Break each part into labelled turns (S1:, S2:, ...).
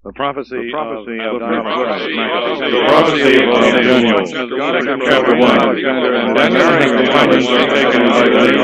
S1: The prophecy of Daniel.
S2: The prophecy of Daniel. Chapter 1. And Daniel having the promise taken by the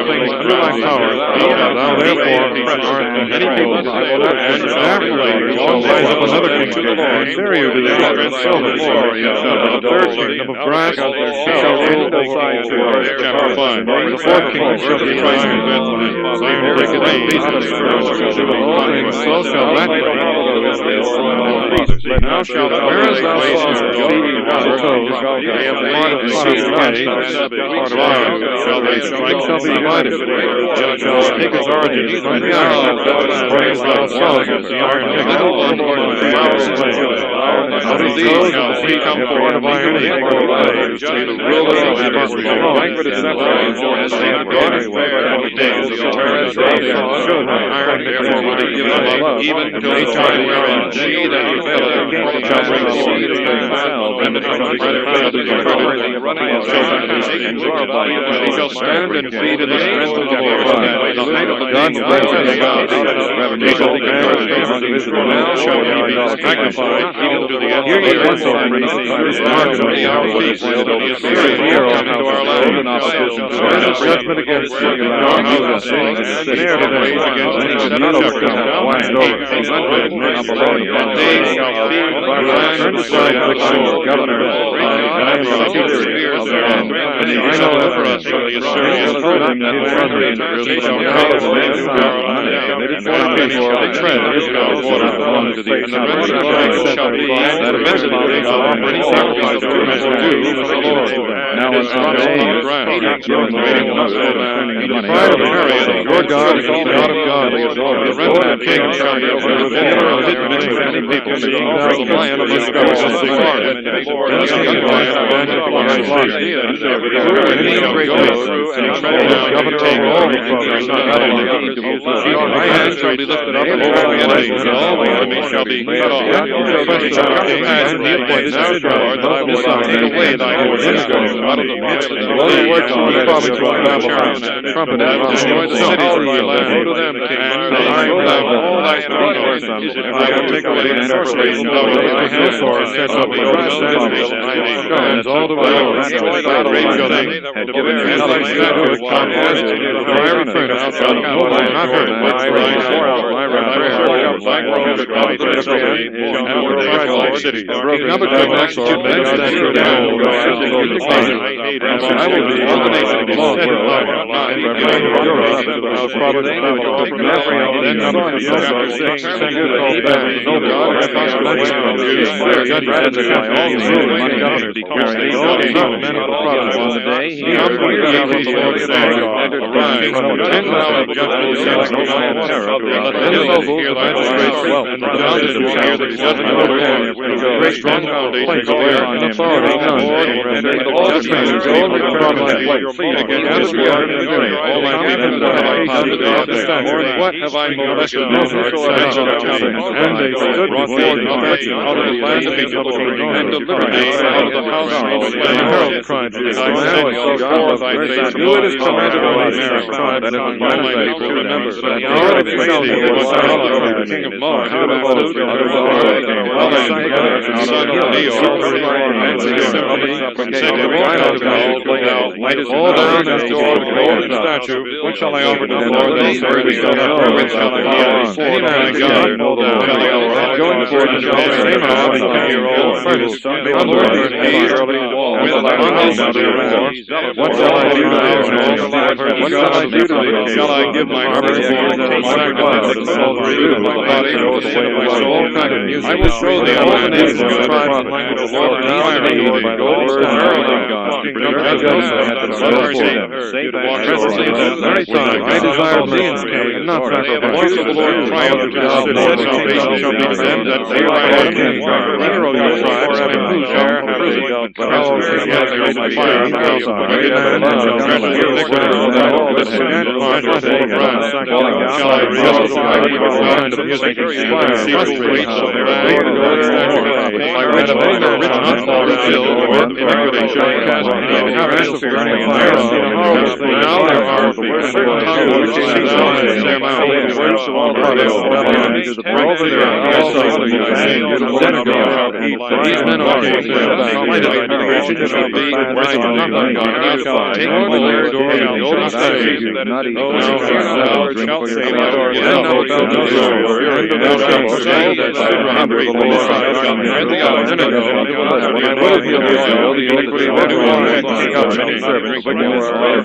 S2: things through thy power. Thou therefore art many people, and afterly you shall raise up another kingdom, and there you do the silver, the third kingdom of brass shall rule the sides. Chapter 5. The fourth kingdom shall be Christ in Bethlehem. So shall that now shalt thou whereas thou sawest the feet of the toes, they have part of the seed of part of iron, shall be divided. Shall speak authority from the iron, whereas thou sawest the iron out of these shall he come part of iron, and part of clay, the ruler of the Israel. Banquet is separated as they have gone in the days of the iron, therefore will he give them up, even to the time wherein she that rebelled shall bring the seed of themselves, and from the bread shall be converted, he shall stand and feed in the strength of the Lord. God's blessing is God. Now shall he be magnified, even to the end of the earth. The Assyrians come into our land, judgment against you, raise against any and they shall feed the land of the side of the governor, spears their hand, and they shall deliver us from the Assyrians, they shall come into our land, and our enemies shall be tread, shall water belong to thee, and the rest of the shall be that eventually they shall offer any sacrifice to men to do for the Lord. Now in our ground, the pride of the Syrians, your God is the God of gods, the remnant king shall be over the vineyard of many people, the land of the scholars of the garden, and the land of the my hand shall be lifted up over my enemies, and all my enemies shall be cut off. That I will take away thy horses out of the midst of trumpet, and I will destroy the cities of thy land. Go to them, king, and I will have all thy spoils, and I will take away the sorceries, and I will lay my hand sword, set up the stones all the way over, destroy thy great building, and thy statue of contest, for every furnace outside of I have not heard, but I pour out my wrath, like road to God, and will crush thy cities. Number 2, execute men statue of gold, I will be all the nations of all strong foundations there, and authority, and the against all my people what have I molested? And they stood before the statue out of the land of Egypt, and delivered me out of the house of the herald cried, do it is commanded on the tribe, that all my people remember that the hour of Chaldean was the king of Moab, son of all down as to all golden statue, what shall I offer to the Lord? Those worthy shall I offer, which shall I offer? Any man gathered, going forth and shall say, what shall I do to thee? What shall I do to thee? Shall I give my firstborn sacrifice of my body, my soul? I will show thee all the nations of the tribes of the Lord, and I will by the word and God. Presently at that very time, I desire means and not sacrifice. The voice of the Lord triumphed to the city, and salvation shall be to them that fear thy name. Hear, O your tribes, and who shall have thee? But how shall your fire be outside? Every man shall treasure your iniquity, and part of the grass. Shall I realize the kind of music, and frustrate their anger, I read of all their rich unfolded fill, or iniquity shall cast me, and rest of now there are certain tongues which cease not in their mouth, and words of all prevail. Over there, also, these men are kings, and in spite of thy decreation shall be right and nothing God. Take hold of the golden staves, thou shalt save thy word, and thou shalt do thy word, and thou shalt say that Abraham the Messiah shall grant thee out and go, and will be of Israel, the iniquity of every one that take out your servants, but you are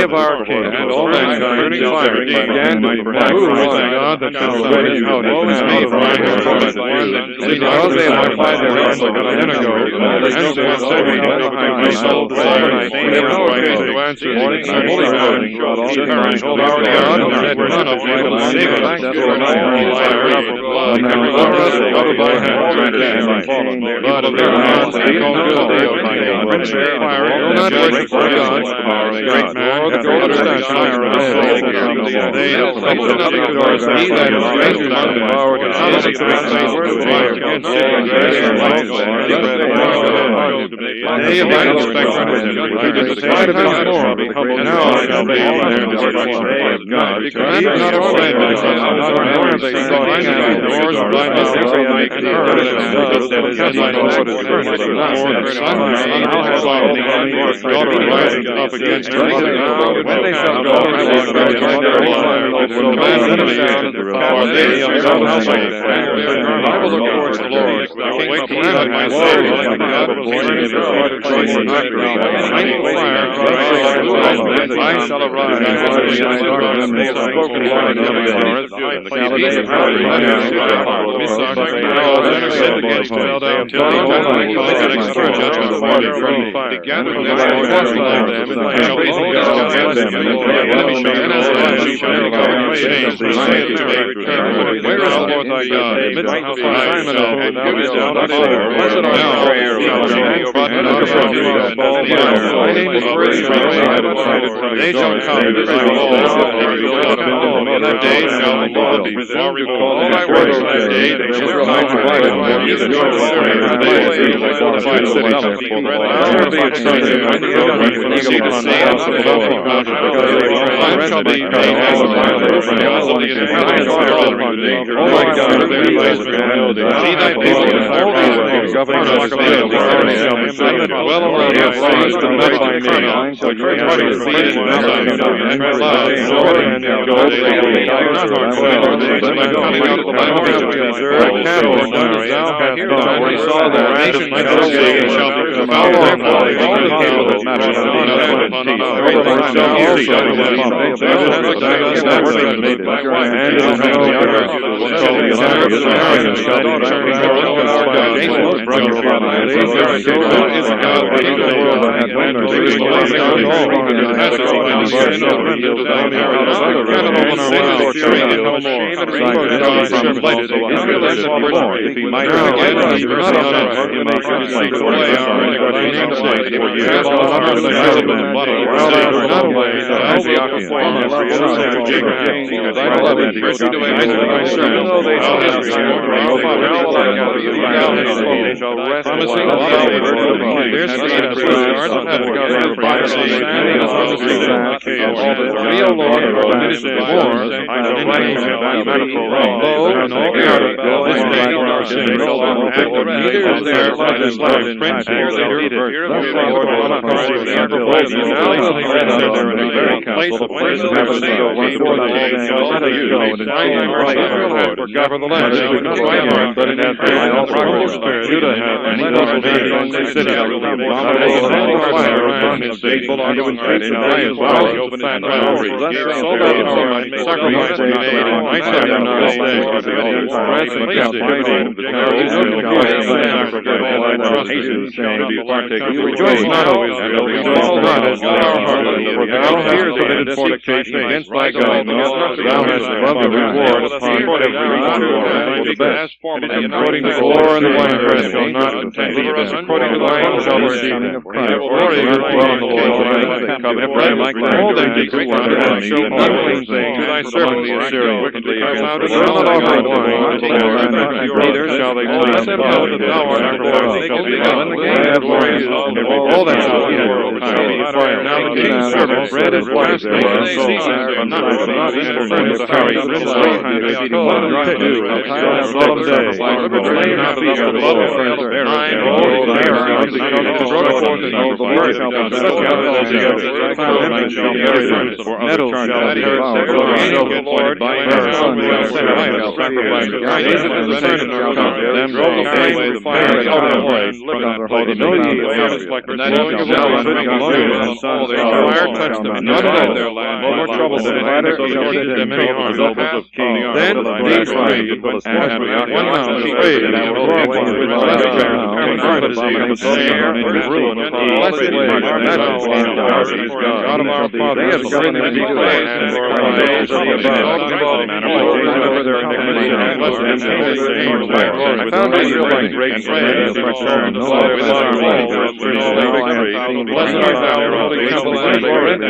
S2: of our King, and all mankind burning fire began to God that shall already know because they have applied their hands like a minute ago, and they sold the night. They have no occasion to answer the Holy God, perish all our God, and that none of you will save us. Out of thy hand, blood of their hands, they call good, they of thy name. Fire, will not worship for gods, great man, or the golden statue, they have troubled us, he that is great among the power, and how does it against they have not expected despite of his glory, now shall be in their destruction. The commandment not of friend, nor have they sought any doors of thy mouth, and heard it because thy Lord is furnished with more than sun, how has thy daughter rising up against her mother? When they shall go, I will join their fire, command them down, for they are some household. I will look towards the Lord, the King of my soul, like God will hear his word, I shall arise, they have spoken wide of the earth, and the kings of heaven, sinned against fell down till they an excursion of the water from the fire. Together they shall wash them, and shall raise against them, and the enemy shall where is the Lord thy God? Simon and give down the fire. Blessed art thou, my name is worthy to be they shall come to thy law, in that day shall the law be far removed. All thy words in that day, they shall not see thy people in thy right, governor like a man, well around thy ways, and let thy name, so church parties feeding and cloud, sword, and gold, they are not hard, they coming out of the Bible, we observe cattle, and thou hast done, we saw the nation shall be found all the cattle that matters upon thou hast committed fornication against thy God, thou hast loved a reward upon every for the best, and according to the law and the winepress shall not deliver us according to thine shall receive them. Or even dwell in the Lord's land, they come Ephraim, all them that drink under and show unclean things to thy servant the Assyrian, because thou didst not offer wine to the Lord, neither shall they let them know that thou art sacrificed shall be done, and glorious, all that shall eat shall be fire. Now the king's servant bread and wine, and seasons are not entered into the house, solemn day, lay not feast of the Lord, God of our fathers, I found Israelite great friends, blessed art thou, holy temple, alienated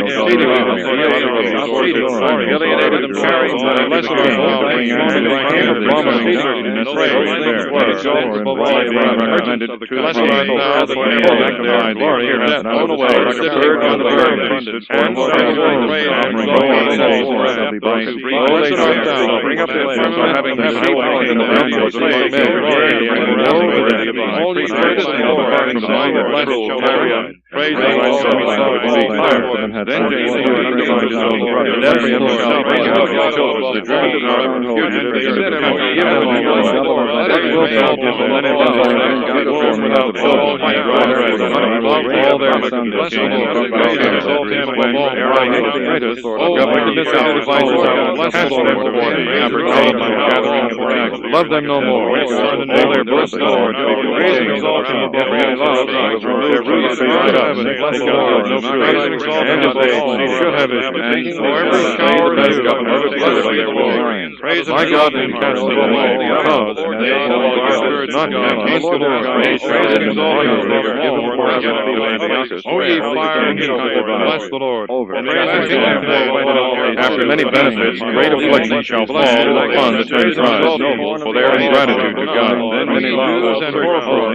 S2: them chariots, and blessed art thou, bringing thy hand of abomination, blessed art thou, the magnified glory, and death thrown away, third on the very abundance, and blessed art thou, bring up the firmament, having the highway, and the realms of slave men, holy spirit of the Lord, and the mind of blessed shall carry on. Praise the Lord, then James underlined his own brother, and every Lord shall bring out his children, the dreams of our and they said unto him, give them all, let it will help him, and let it will God without fault, my brother, and love all their bless the Lord, exalt him above all greatest, wickedness and devices I will bless the Lord before thee, apprehend my gathering of rags, love them no more, all their bless the Lord, praise and exalt him above all love, their roots are out of heaven, bless the Lord, no praise and exalt him above all, he should have his habitation, for every shower of dew, bless the Lord, praise my God and cast them all, because they are spirits not against the Lord, praise and exalt him above all, O ye fire and bless the Lord. After many benefits, great affliction shall fall upon the 10 tribes, for their ingratitude to God.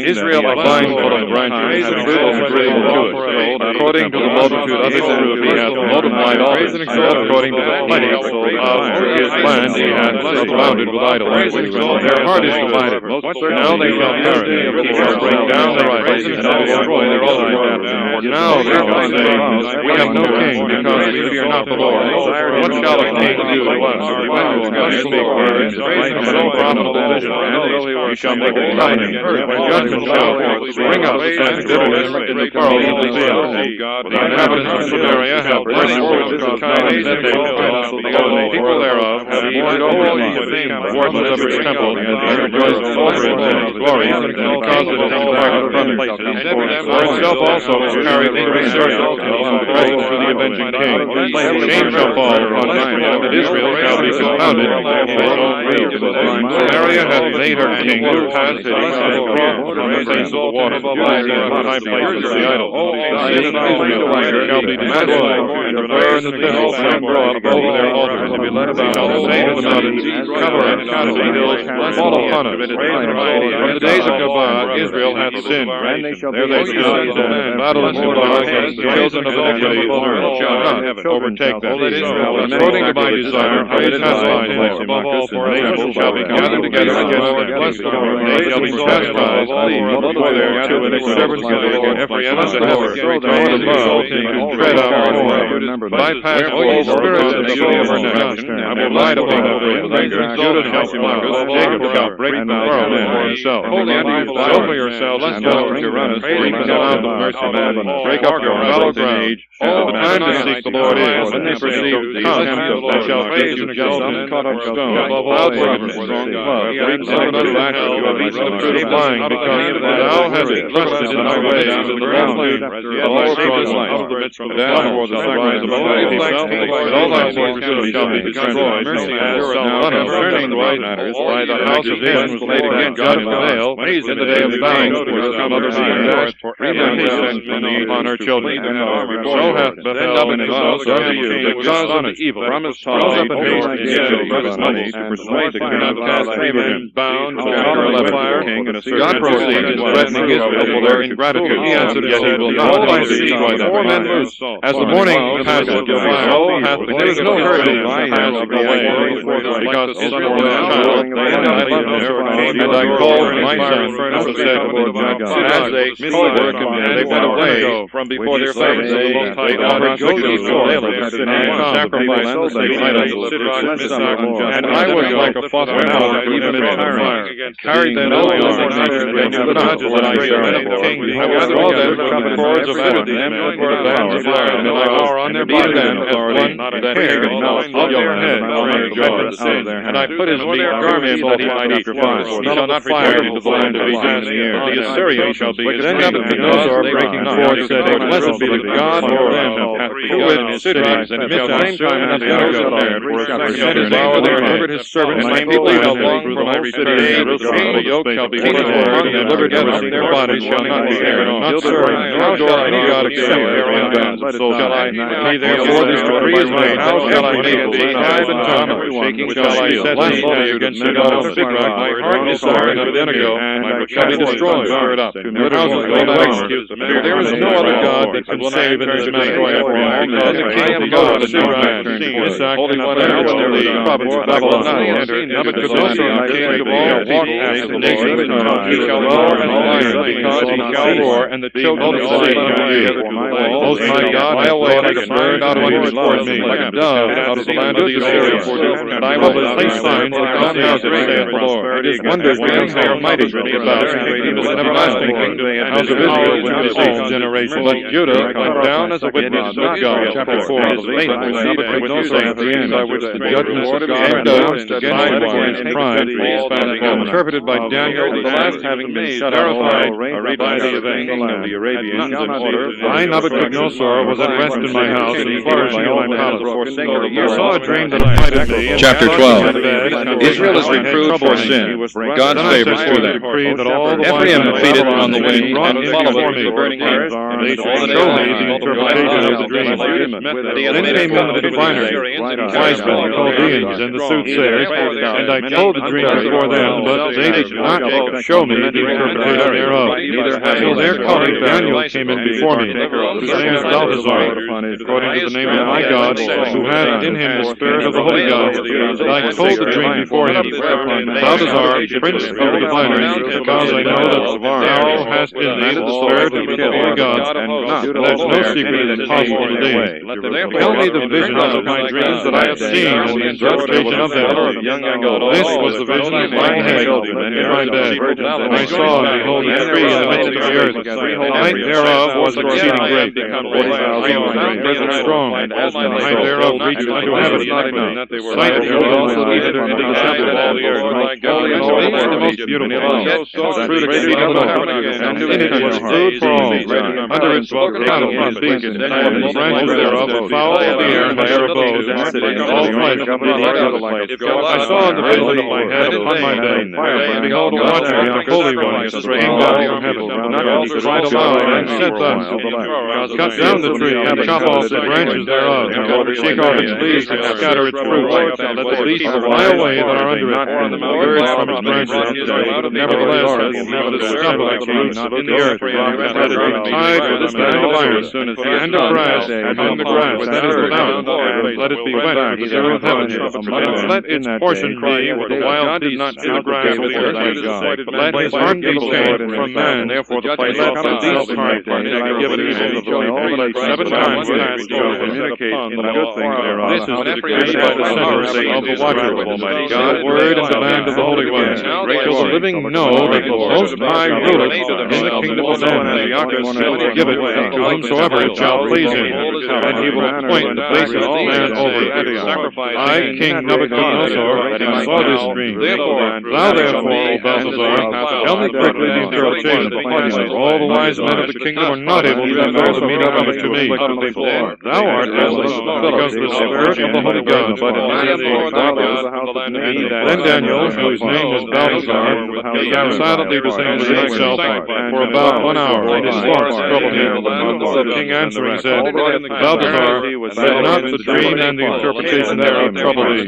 S2: Israel a vine full of branches, and good and agreeable to it. According to the multitude of his fruit, he hath multiplied all this, according to the plenty of his land, he hath abounded with idols. Their heart is divided. Now they shall perish. He shall bring down their idols, and shall destroy their altars. Now therefore say, we have no king, because we fear not the Lord. What shall a king do to us? Thus speak words, and so profitable vision. We shall make a covenant, when judgment shall bring us as bitterness in the quarrels of the field. The inhabitants of Samaria have persecuted the kindness that they also the people thereof have eaten all the wardens of its temple, and rejoiced over it in its glory, and caused it to depart from places. For itself also is carried into the circle, and praise to the avenging king. Shame shall fall upon Israel, and Israel shall be confounded in his own grief. Samaria hath made her king to pass cities, and brought from the face of the water, the high places of the idol. The city of Israel shall be destroyed, and the prayer and the thistles shall grow up over their altars, and be led about the same of the mountains, cover and cut the hills, fall upon us. From the days of Gabah, Israel hath sinned. There they stood, and battle is Gabah, and the children of iniquity shall not overtake them. According to my desire, I chastise them above all, for nations shall be gathered together against them. Bless the Lord, they shall be chastised, for their two and its servants against every innocent Lord, return above, and tread on our Lord. Bypass all spirits of the soul of our nation. I will light upon the anger. Judah shall mock us, Jacob shall break the world for himself. Sober yourselves, let's go to Tyrannus, for he cannot the mercy man, break up your fallow ground. All time to seek the Lord is. When they perceive the contempt of they shall praise and exalt him, caught up stone. Above all things, strong God. Examine us that you have eaten the fruit of lying, because thou hast trusted in thy ways, and the ground of all strong life. Therefore the sacrifice of all himself, but all thy works shall be destroyed. Mercy has now concerning white matters, by the house of him was laid against God in Baal, in the day of dying, which come of the north, for upon her children. So hath Bethel and also the cause of the evil, rose up and raised the money to persuade the king of cast Abraham bound to chapter 11 king, and God proceeded threatening Israel for their ingratitude. He answered, yet he will not see why the 4 men loose. As the morning passeth, so hath the king no hurry passed away, because Israel was a child, and I called my son, and said, as they co-work, and they went away from before their face. They offered goats before and sacrificed idols, and I was like a foster now, even in fire, carried them over and knew the judges that I said, the king, I gathered all them from the cords of Adam, for the bands of fire, and I are on their body them as one hair of their head on their jaws, and I put his meat garments that he might eat fire. He shall not return into the land of Egypt. The Assyrian shall be his name. Nebuchadnezzar breaking forth said, blessed be the God of them, who with cities and shall same time as the others prepared, for his shall devour their delivered his servants, my people shall long for my return. The yoke shall be put upon them, delivered them, their bodies shall not be shared, not serve, nor shall any God except their own God. So shall I be therefore these decrees made, how shall I make thee tribe and tongue, which shall I set blasphemy against the God of Siglag, my heart is sorry of Abednego, shall be destroyed, stirred up, their houses will not execute. There is no other God that can save in this matter, because I am God, and no man, Isaac, and Abraham, the province of Babylon, Nebuchadnezzar, the king of all, walked as the nation, he shall roar and lion, because he shall roar, and the children of the sea shall hear. Most high God, I away like a bird out of one toward me, like a dove out of the land of the Assyrians, and I will place signs in God's houses, saith the Lord. It is wonders because they are mighty about, he was an everlasting kingdom, and house of Israel with his own generation. But Judah went down as a witness of God. Chapter 4 of the faith was Nebuchadnezzar, by which the judgment of God came down against his pride, interpreted by Daniel, the last having been shut out by the king of the Arabians in order. I, Nebuchadnezzar, was at rest in my house, and flourishing in my palace. I saw a dream that invited me. Chapter 12. Israel is reproved for sin. God's favors for them. Ephraim feedeth on the wind, and followeth the burning heart. And they shall show me the interpretation of the dream. Then came in the diviners, wise men, the Chaldeans, and the soothsayers, and I told the dream before them, but they did not show me the interpretation thereof. So their colleague Daniel came in before me, whose name is Balthazar, according to the name of my God, who hath in him the spirit of the holy God. And I told the dream before him. Balthazar, prince of the diviners, because I know that thou hast in thee the spirit of the holy God, and there's no secret impossible to thee. Tell me the visions of my dreams that I have seen, and the interpretation of them. This was the vision of my head in my bed. And I saw, and behold, a tree in the midst of the earth. The height thereof was exceeding great, 40,000 present strong, and the height thereof reached unto heaven. Sight was also even in the temple of all the earth. And these are the most beautiful. Fruit exceeding abundant, and in it was food for all. Under it dwelt cattle and beasts, and the branches thereof fowl of the air, and their abodes, and all flesh. I saw in the vision of my head upon my bed, and behold, a watcher, the Holy One, came down from heaven, and he cried aloud, and said thus, cut down the tree, and chop off the branches thereof, shake off its leaves, and scatter its fruit. Let the beasts fly away that are under it, and the birds from its branches. Nevertheless, the stubble of the roots in the earth, that it be tied with this band of iron, and of brass, among the grass that is without. Let let it be wet with the dew of heaven, and let its portion be where the wild beasts eat the grass of the earth. But let his heart be changed from man, therefore the place of these heart be given him. 7 times passed over upon the good things thereof. This is the decree by the sentence of the watcher of Almighty God, word and demand of the Holy One. Shall the living know that the Most High ruleth in the kingdom of men, and shall give it to whomsoever it shall please him, and he will appoint the place of all men over it. I, King Nebuchadnezzar, saw this dream. Thou therefore, O Belshazzar, tell me quickly the interpretation. For all the wise men of the kingdom are not able to declare the meaning of it to me. Thou art Philip, because the Spirit of the Holy God. Then Daniel, whose name was Balthazar, began silently to sing within himself for about 1 hour, and his thoughts troubled him. The king answering said, Balthazar, let not the dream and the interpretation thereof trouble thee.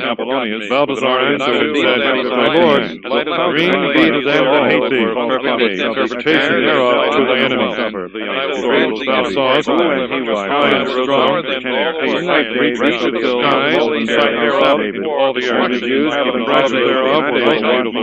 S2: Balthazar answered and said, My Lord, dream be to them that hate thee, interpretation thereof to thy enemies. Thou sawest when he was high and strong, his night reached to the skies, and the sight thereof, all the earth, and the branches thereof were most beautiful,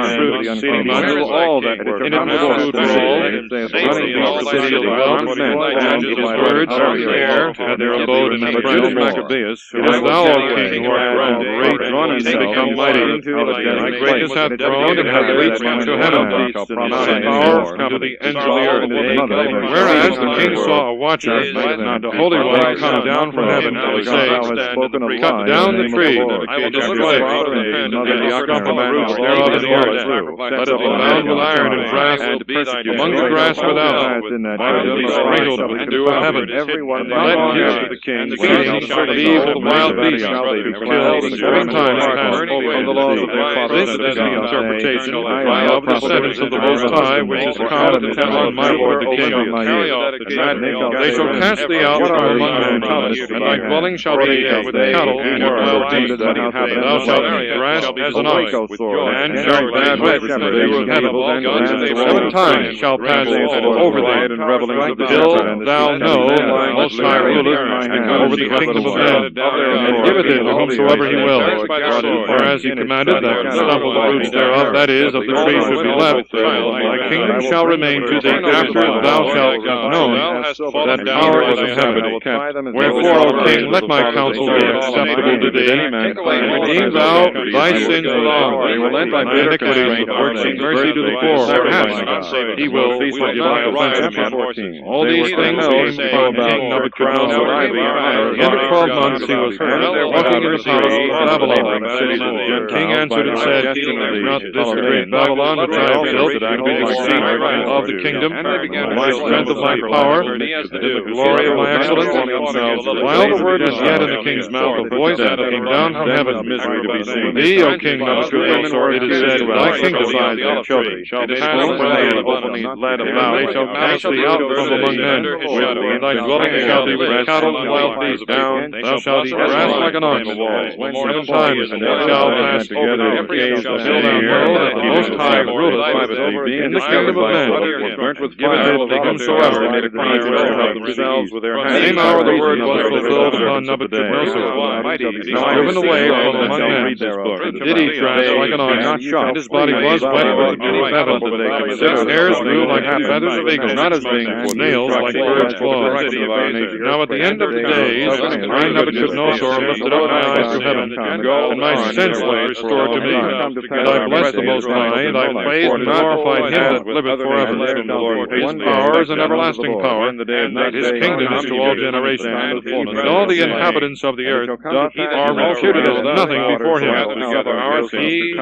S2: through the exceeding unto all that were in it was food for all, running across the city of the wealth of men, and his birds of the air had their abode in the branches of Maccabeus. It is thou, O king, who art grown great, and become mighty. Thy greatness hath grown, and hath reached unto heaven, and thy power to the ends of the earth. Whereas the king saw a watcher, and the Holy One come down from heaven, and say, Cut down the tree, I will destroy it, and the accompaniment roots thereof in the earth. Let it be bound with iron and brass among the grass without, while it be sprinkled with the dew of heaven. And let you the king leave the wild beasts to kill 7 times past over the laws of their fathers. This is the interpretation of the sentence of the Most High, which is come on my lord the king. They shall cast thee out from among men, and thy dwelling shall be with cattle and wild beasts. Thou shalt eat grass as an ox, and shalt bad with the dew of heaven. 7 times shall pass over thee, till thou know the Most High ruleth over the kingdom of men, and giveth it to whomsoever he will. Whereas he commanded that some of the roots thereof, that is, of the tree, should be left, thy kingdom shall remain to thee after thou shalt have known that power is in heaven. Wherefore, O king, let my counsel be acceptable to thee, and redeem thou thy sins alone, thy iniquity, working mercy to the poor. Perhaps he will forgive thy offenses. All these things came from King Nebuchadnezzar. In the 12 months he was walking in the palace of Babylon. The king answered and said, Not this great Babylon which I have built, that I be the seat of the kingdom, my strength of my power, the glory of my excellence. While the word was yet in the king's mouth, a voice came down from heaven, misery to be seen. Thee, O king Nebuchadnezzar, it is said, Thy kingdom their children shall pass when they are openly led about. They shall cast thee out from among men, and thy dwelling shall be with cattle and wild beasts. Thou shalt eat grass like an ox. 7 times shall pass over the days till thou know that the Most High ruleth in the kingdom of men, burnt with fire to whomsoever made a cry to help themselves with their hands. Same hour the word was fulfilled upon Nebuchadnezzar, driven away from among men, did eat grass like an ox, and his body was wet with the dew of heaven. His hairs grew like the feathers of eagles, not as being nails like birds' claws. Now at the end of the days, I Nebuchadnezzar lifted up my eyes to heaven, and my sense was restored to me. And I blessed the Most High, and I praised and glorified him that liveth forever. His power is an everlasting power, and his kingdom is to all generations. And all the inhabitants of the earth are reputed as nothing before him. He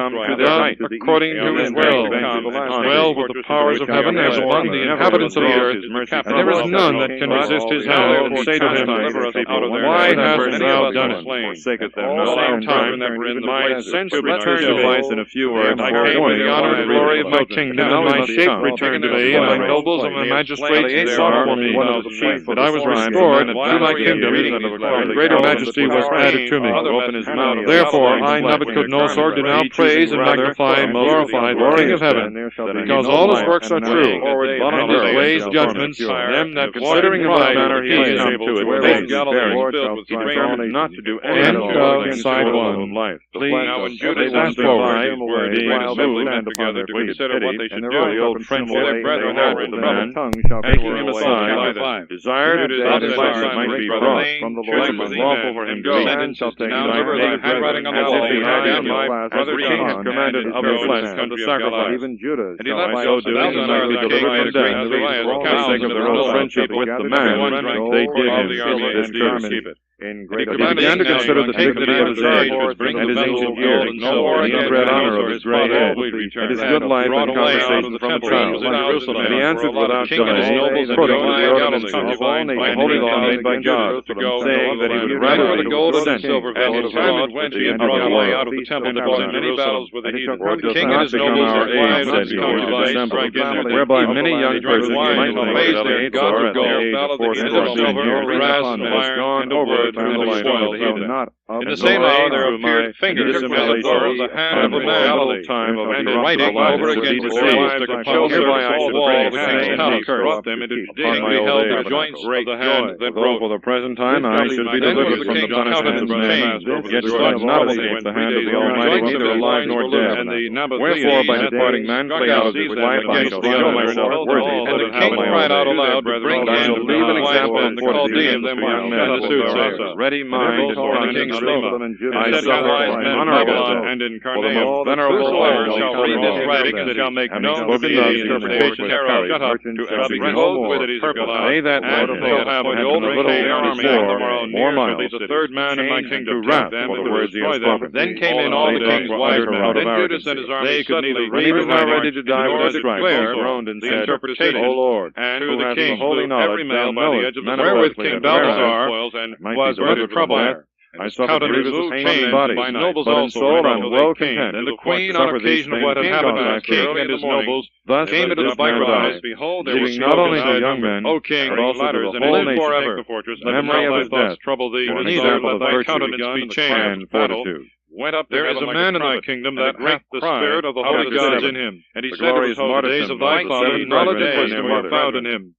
S2: doth according to his will, well with the powers of heaven as among the inhabitants of the earth, and there is none that can resist his hand and say to him, Why hast thou done it? All the same time, my sense returned to me, in a few words, I came with the honor and glory of my kingdom, and my shape returned to me, and my nobles and my magistrates sought for me, that I was restored to my kingdom, and greater majesty was added to me. Therefore, I, Nebuchadnezzar, do now praise and magnify and glorify the King of heaven, because all his works are true, and his ways judgments, them that considering in what manner he is able to advance. determined not to do any side one. Please, now when Judas fast forward, being assembled together to consider what they should do, the old friend for their brethren had with the man, taking him aside, desired that his life might be brought from the Lord. It was lawful for him to be as if he had in life, as the king had commanded of the flesh, come to sacrifice.
S1: Even Judas,
S2: and he let so do, he might be delivered from death. For the sake of their old friendship with the man, they did him this courtesy. He began to consider the dignity of his age, and his ancient years, and the inbred honor of his gray head, and his good life and conversation from the child. And he answered without delay, according to the ordinances of the holy law made by God, saying that he would rather the gold and silver and his time went he had brought away out of the temple to fight many battles with the heathen. The king and his nobles and wives said he would assemble, whereby many young persons might think that the gods of gold, silver, brass, iron, and wood, through the spoil of the heathen. In the same hour there appeared fingers from the hand of a man and writing over against the walls took upon the wall of the king's palace, brought them into digging, beheld the joints of the hand that broke. For the present time I should be delivered from the punishment of man, yet should not escape the hand of the Almighty, neither alive nor dead. Wherefore by departing man flee out of this life, I shall show myself worthy.
S3: And the king cried out aloud to bring in,
S2: I shall leave an example
S3: and the Chaldeans and the young men, the soothsayers,
S2: ready mind for the king's throne. I suffer honorable and incarnate of venerable
S3: whosoever shall read this writing and shall make known to me the interpretation thereof, shut up to every clothed with it is
S2: they that
S3: and shall have a golden chain army tomorrow
S2: more
S3: near
S2: miles,
S3: the third man in my kingdom
S2: to wrath
S3: them
S2: for
S3: and
S2: the words he has
S3: destroy them.
S2: spoken.
S3: Then came in all the king's wise men. Then Judas and his army suddenly
S2: when he was now ready to die with a strike,
S3: declare
S2: groaned and
S3: the
S2: said,
S3: interpretation,
S2: O Lord,
S3: and
S2: who
S3: to the
S2: hast
S3: king,
S2: the holy knowledge,
S3: every male by the edge of the
S2: wherewith
S3: King Balthazar was with trouble.
S2: I suffered grievous pain in body,
S3: by nobles
S2: but in
S3: also
S2: soul I'm well
S3: came.
S2: content.
S3: And the queen, on occasion of what had happened to the king and his nobles,
S2: thus
S3: came into the rise. Behold, there was
S2: not only to young men,
S3: O king,
S2: but also to the
S3: and
S2: whole
S3: live
S2: nation,
S3: forever.
S2: The memory of his death,
S3: trouble thee,
S2: for an
S3: neither
S2: example
S3: let
S2: of
S3: thy
S2: virtue
S3: countenance be changed.
S2: and fortitude.
S3: Went up there is a man in thy kingdom that hath the spirit of the holy gods in him. And he said to the days of thy father, knowledge and wisdom were found in him.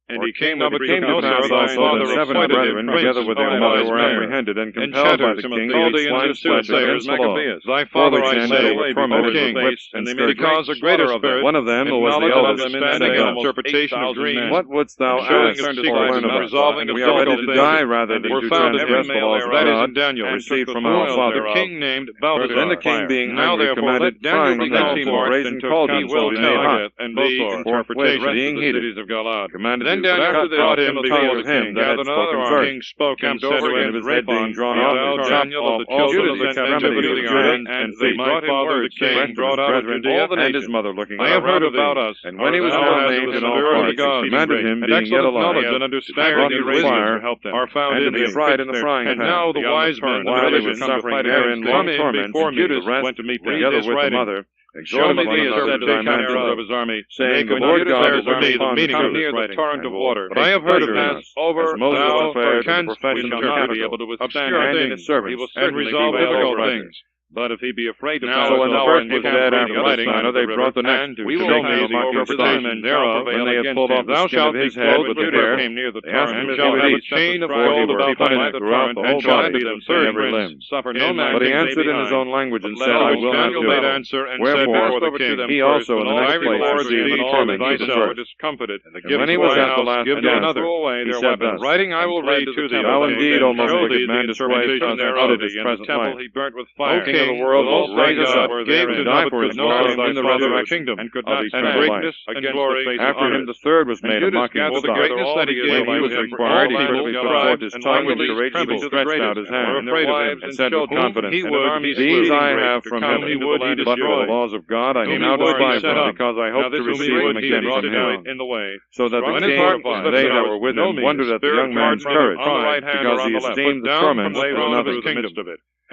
S3: And he came to pass also that 7 brethren, together with their mother, were apprehended and compelled by the king to eat swine's flesh against the law. Thy father, I say,
S2: O
S3: king,
S2: and
S3: because a greater spirit,
S2: one of them, who was the eldest,
S3: said unto interpretation of dreams,
S2: what wouldst thou
S3: showing
S2: ask
S3: of
S2: or
S3: secrets
S2: learn
S3: and
S2: of
S3: resolving
S2: us?
S3: of
S2: We are ready to
S3: difficult
S2: die
S3: things,
S2: rather than
S3: were
S2: to
S3: found
S2: transgress the laws of God,
S3: Daniel,
S2: received from our father.
S3: The king named Balthazar.
S2: Then the king, being
S3: now
S2: angry,
S3: therefore
S2: commanded
S3: let Daniel
S2: frying
S3: be called
S2: pans
S3: forth,
S2: brazen
S3: and he
S2: cauldrons
S3: will
S2: to be
S3: tell
S2: made hot,
S3: and the interpretation of the cities of Galaad.
S2: Then
S3: Daniel brought him before the king,
S2: that
S3: gathered another army, king spoke and said to him,
S2: his head being drawn off,
S3: Daniel of the children of the captivity of Judah, and they brought him word, saying, brought out of Judea
S2: and his mother looking
S3: I have heard about us.
S2: And when he was now named in all parts, commanded him, being yet alive,
S3: and understanding and wisdom are found
S2: and
S3: in
S2: to be
S3: him.
S2: fried in the frying pan.
S3: And now the wise men,
S2: while they were suffering therein long torments, Judas
S3: went to meet
S2: together with the mother,
S3: show me
S2: one
S3: thee,
S2: another
S3: said
S2: to
S3: the
S2: thy
S3: commander
S2: mantle,
S3: of his army,
S2: saying,
S3: the
S2: the Lord God
S3: declares
S2: will
S3: to me the
S2: come
S3: meaning of
S2: near
S3: this
S2: the
S3: torrent of water.
S2: But I have heard of this,
S3: over
S2: as Moses
S3: thou
S2: declared in the
S3: canst,
S2: profession
S3: we
S2: of
S3: shall not be
S2: capital,
S3: able to withstand
S2: and in
S3: things,
S2: his servants,
S3: he will
S2: and
S3: certainly
S2: resolve
S3: prevail
S2: difficult
S3: over
S2: things.
S3: But if he be afraid to
S2: Now, when the first was dead after the
S3: writing,
S2: manner, they brought the next to
S3: we will
S2: show
S3: pay
S2: him
S3: the
S2: among his stock.
S3: interpretation thereof,
S2: When they had pulled off the
S3: thou
S2: skin
S3: shalt
S2: of
S3: be
S2: his head
S3: clothed
S2: with the
S3: with
S2: hair,
S3: came near the
S2: they asked
S3: torrent,
S2: him
S3: and
S2: if he
S3: shall
S2: would
S3: have a
S2: eat,
S3: chain of
S2: for he
S3: gold
S2: would
S3: about
S2: be punished
S3: by the
S2: throughout
S3: torrent,
S2: the whole
S3: and shall
S2: body,
S3: be them
S2: in every
S3: 30
S2: limb.
S3: suffer no man
S2: But he
S3: to stay
S2: answered in his
S3: behind.
S2: own language and
S3: Let
S2: said, I
S3: us
S2: will not
S3: Daniel
S2: do
S3: made
S2: it.
S3: answer and
S2: Wherefore,
S3: said before the king,
S2: he also in the next
S3: every
S2: place
S3: Lord
S2: received
S3: thee
S2: torment
S3: thyself
S2: first.
S3: discomfited, and the
S2: And when he was at the last
S3: give to
S2: again,
S3: another,
S2: he
S3: their
S2: said
S3: weapons.
S2: thus,
S3: Writing I will read to thee,
S2: Thou indeed, O most
S3: show
S2: wicked
S3: thee
S2: man,
S3: the
S2: display
S3: interpretation
S2: out of
S3: thereof,
S2: his
S3: and the
S2: present
S3: temple
S2: life.
S3: he burnt with fire.
S2: O King of the world,
S3: most
S2: raise us up,
S3: gave
S2: and
S3: to
S2: die
S3: David
S2: for his
S3: no
S2: law
S3: in
S2: in the
S3: the
S2: resurrection
S3: kingdom, and could
S2: of
S3: not
S2: eternal
S3: greatness
S2: life.
S3: and glory.
S2: After him the third was made a
S3: Judas
S2: mocking
S3: gathered the
S2: stock.
S3: greatness that he
S2: When
S3: gave
S2: he was
S3: him,
S2: required, he
S3: all
S2: could
S3: people,
S2: put forth his
S3: and
S2: tongue, which
S3: languages,
S2: courageously
S3: trembled,
S2: stretched out his hand,
S3: were afraid of him,
S2: and said with confidence,
S3: he would,
S2: These I have from
S3: come,
S2: heaven,
S3: he would, he
S2: but for the
S3: destroyed.
S2: laws of God I
S3: Whom
S2: now
S3: he would, he
S2: despise
S3: set
S2: them,
S3: up.
S2: because I
S3: Now
S2: hope to
S3: this whom
S2: receive
S3: he
S2: them
S3: would, he
S2: again
S3: brought
S2: from
S3: down
S2: him.
S3: in the way.
S2: So that the
S3: When his
S2: king,
S3: heart was
S2: they
S3: lifted
S2: that
S3: up,
S2: were with
S3: no
S2: him,
S3: means,
S2: wondered at the
S3: spirit
S2: young man's
S3: from
S2: courage,
S3: on the right hand or
S2: because
S3: on
S2: he
S3: the left,
S2: esteemed
S3: put
S2: the
S3: down from
S2: torments
S3: the
S2: as
S3: throne of
S2: nothing.
S3: his kingdom.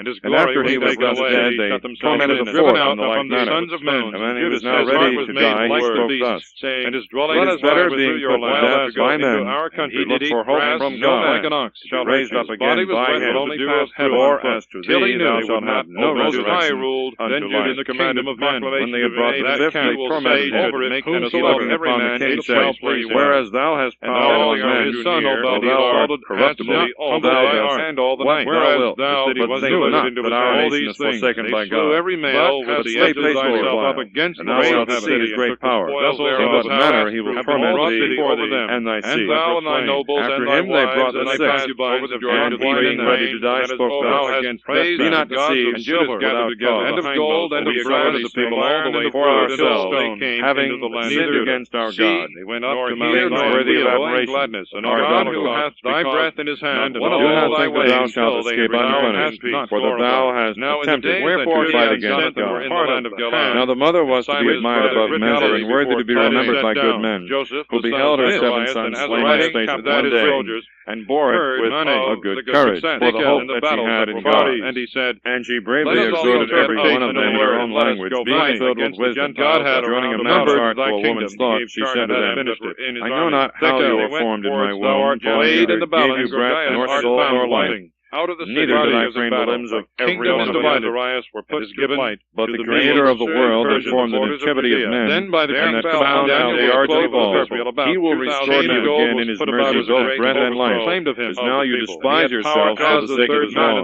S3: And his
S2: And
S3: glory
S2: after he was
S3: taken
S2: thus
S3: away,
S2: dead,
S3: he
S2: they
S3: shut themselves
S2: tormented
S3: in,
S2: the
S3: and
S2: fourth
S3: driven out
S2: on the like
S3: upon the
S2: manner.
S3: sons of men.
S2: And when he was
S3: Judas,
S2: now
S3: his
S2: ready
S3: heart was
S2: to
S3: made
S2: die, he
S3: like the
S2: spoke
S3: beasts,
S2: thus,
S3: saying,
S2: and his
S3: Let
S2: dwelling
S3: us
S2: is better
S3: pass
S2: being
S3: through your
S2: put to
S3: land
S2: death
S3: as go
S2: by
S3: into
S2: men,
S3: our
S2: and
S3: country,
S2: he looked
S3: did
S2: for
S3: eat
S2: hope
S3: grass,
S2: from
S3: milk like
S2: God,
S3: an ox,
S2: to be raised up
S3: his body
S2: again
S3: was
S2: by
S3: wet
S2: him.
S3: with the dew of heaven,
S2: For as to
S3: till he
S2: thee,
S3: knew
S2: thou
S3: he
S2: shalt
S3: would
S2: have
S3: not
S2: no
S3: over Judas
S2: resurrection
S3: ruled.
S2: unto
S3: Then Judas
S2: life.
S3: commanded of men,
S2: When they had brought the fifth, they tormented him,
S3: over it,
S2: and
S3: whomsoever
S2: looking
S3: every
S2: upon the
S3: man
S2: king,
S3: it shall
S2: said,
S3: please him.
S2: Whereas thou hast
S3: And
S2: power
S3: thou,
S2: on men,
S3: his son, O
S2: for thou art corruptible,
S3: all
S2: thou
S3: thy
S2: dost
S3: heart,
S2: and all the
S3: why,
S2: night.
S3: whereas
S2: Thou
S3: thou
S2: wilt, but
S3: was
S2: think
S3: delivered
S2: not
S3: into
S2: that
S3: his
S2: our
S3: hand.
S2: nation is forsaken
S3: They
S2: by
S3: slew
S2: God.
S3: every male
S2: But
S3: with the
S2: stay
S3: edges
S2: patient
S3: thyself
S2: for a
S3: up
S2: while,
S3: against
S2: and
S3: the
S2: thou
S3: gates
S2: shalt
S3: of
S2: see
S3: heaven,
S2: his great power.
S3: in
S2: In what manner he will torment thee
S3: before thee,
S2: and thy
S3: and
S2: seed.
S3: thou and thy nobles
S2: After
S3: and thy
S2: him they
S3: wives
S2: brought
S3: and
S2: the
S3: thy
S2: sixth,
S3: concubines of Jordan,
S2: and he being ready to die spoke thus,
S3: against praise
S2: Be not
S3: the gods
S2: deceived,
S3: of silver
S2: without
S3: together,
S2: cause,
S3: and of gold, and of brass,
S2: the people
S3: all the way
S2: for ourselves, having
S3: land
S2: sinned
S3: of
S2: against our God.
S3: They went up to
S2: Mount Zion, worthy of admiration,
S3: gladness, and
S2: our
S3: God
S2: God
S3: who hath thy breath in his hand, and
S2: do
S3: all
S2: not
S3: thy
S2: think that thou
S3: ways
S2: shalt escape unpunished, for that thou hast attempted, wherefore fight against God. Now the mother was to be admired above measure, and worthy to be remembered by good men, who beheld her 7 sons slain in the space of one day, and bore it with a good courage, for the hope that she had in God.
S3: And he said,
S2: And she bravely exhorted every one of them in her own language, being filled with wisdom, joining a man's heart to a woman's thought, she said to them, I know not how you were formed in my womb, for I neither gave you breath, nor soul, nor life. Neither did I frame the limbs of every one of them.
S3: were put to flight.
S2: But the Creator of the world that formed the nativity of men,
S3: Then by the
S2: and that
S3: king's
S2: found out the origin of all, he will restore them again in his mercy, both breath and life. As now you despise yourselves for the sake of his law.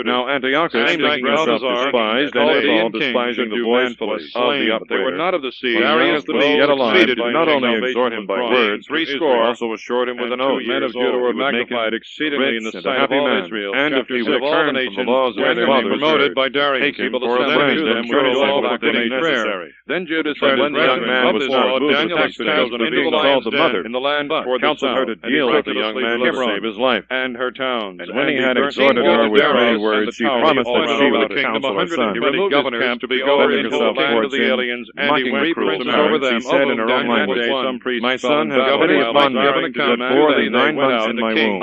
S2: Now Antiochus, thinking himself despised, and withal despising the voice of the upbraider,
S3: of the seed.
S2: Darius the Mede, yet alive, did not only exhort him by words, but also assured him with an oath.
S3: Men of Judah were magnified exceedingly in the sight of all Israel.
S2: And if he would turn from the laws of
S3: when
S2: their
S3: they were
S2: fathers,
S3: promoted by Darius,
S2: take him
S3: people
S2: for a
S3: assembled
S2: friend,
S3: to them
S2: and
S3: with
S2: turn
S3: all
S2: him
S3: proclaiming
S2: necessary.
S3: prayer. Then Judas
S2: But
S3: said,
S2: when the young man was not moved
S3: Daniel
S2: to take the children of being called the mother,
S3: in the land toward the
S2: counseled her
S3: south,
S2: to deal with the young man to save his life.
S3: and her towns.
S2: And when he had exhorted her with many words, she promised that she would counsel her son.
S3: He removed governors to be
S2: over
S3: into the land of the aliens, and he
S2: mocking
S3: princes
S2: cruel
S3: over
S2: parents,
S3: them.
S2: she said in her own language, My son has pity upon me, that bore thee 9 months in my womb,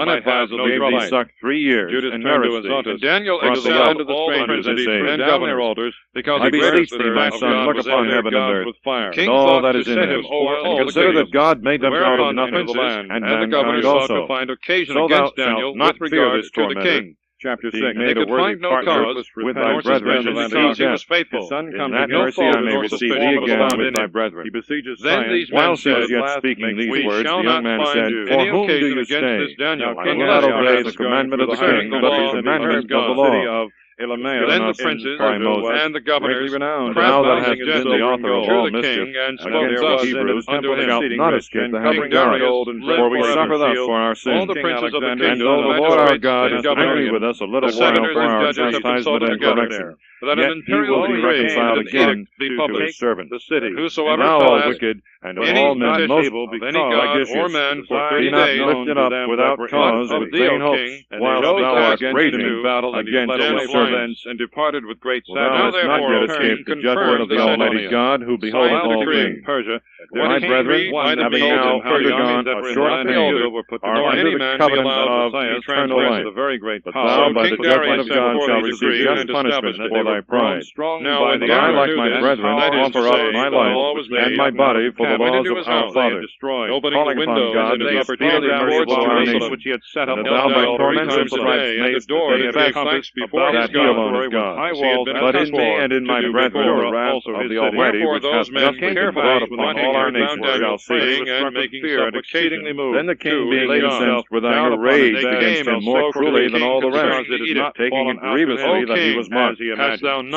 S2: gave thee suck 3 years, and nourished thee.
S3: And Daniel
S2: brought thee
S3: exalted
S2: up
S3: the strangers, and he
S2: unto
S3: burned
S2: this
S3: down
S2: age.
S3: their altars, because
S2: I
S3: he
S2: beseech
S3: greatest
S2: thee, my
S3: of
S2: son,
S3: God
S2: look
S3: was
S2: upon
S3: their
S2: heaven and
S3: gods
S2: earth,
S3: with fire.
S2: and all that is in
S3: Set
S2: them,
S3: him over
S2: and
S3: all the
S2: consider that
S3: kingdoms.
S2: God made them out of
S3: Whereupon the
S2: nothing,
S3: princes
S2: and
S3: and the
S2: mankind
S3: governors sought
S2: also.
S3: to find occasion
S2: So thou
S3: against Daniel
S2: shalt not
S3: with
S2: fear
S3: regard
S2: this
S3: to the
S2: tormentor.
S3: king.
S2: Chapter 6.
S3: And they could find no cause
S2: with thy brethren,
S3: because
S2: he
S3: was faithful.
S2: In that mercy I may receive thee again with thy brethren.
S3: He beseeches
S2: then these while he was yet speaking these words, the young man said, For whom do you stay?
S3: Now
S2: I will not obey the commandment of the king, but the commandment of the law.
S3: Then the princes and the governors,
S2: thou that hast been the author of all mischief
S3: against
S2: the Hebrews, shalt not escape the hand of God. For we suffer thus for our sins.
S3: All the princes of the
S2: And
S3: kingdom,
S2: though the Lord our God is
S3: governors,
S2: angry with us a little
S3: the
S2: while
S3: senators
S2: for
S3: and
S2: our
S3: judges have
S2: chastisement and
S3: consulted
S2: correction,
S3: that
S2: yet
S3: an
S2: he will be
S3: imperial
S2: reconciled
S3: decree
S2: again
S3: be
S2: to
S3: published.
S2: his servant.
S3: And whosoever
S2: And thou,
S3: shall
S2: O
S3: ask
S2: wicked, and of
S3: any
S2: all men most
S3: of any god or man for 30
S2: be not
S3: days,
S2: lifted up without cause
S3: of
S2: with
S3: thee,
S2: vain
S3: O
S2: hopes,
S3: king,
S2: whilst thou art raging
S3: in battle, and he
S2: against
S3: fled away
S2: his
S3: from
S2: servants.
S3: thence and departed with great
S2: For thou hast not yet escaped the judgment of the Almighty God, who beholdeth all things.
S3: Persia,
S2: My brethren, having now undergone a short pain, are under the covenant of eternal life. But thou, by the judgment of God, shalt receive just punishment for thy pride. But I, like my brethren, offer up my life and my body for the laws of our fathers, calling upon God to be speedily merciful to our nation, and that thou by torments and stripes mayest manifest that he alone is God. But in me and in my brethren the wrath of the Almighty, which hath justly been brought upon all our nation, shall cease. Then the king, being incensed with anger, raged against him more cruelly than all the rest, taking it grievously that he was mocked.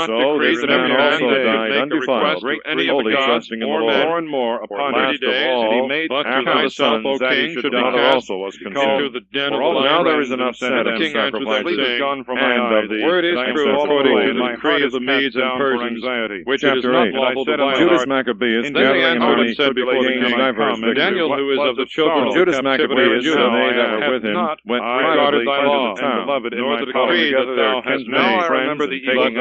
S2: So this man also died undefiled, wholly trusting in the Lord.
S3: More and more upon
S2: last of all, after the sons, the daughter also was consumed. For now there is enough said and sacrifices, and of the
S3: word is true according to the decree of the Medes and Persians, which it is not lawful to violate.
S2: Judas Maccabeus, gathering an army,
S3: said before the king, Daniel, who is of the children of
S2: Judas
S3: captivity in
S2: Maccabeus
S3: Judah,
S2: and they that were with him went privately into the town,
S3: nor the decree that thou hast now I remember the edict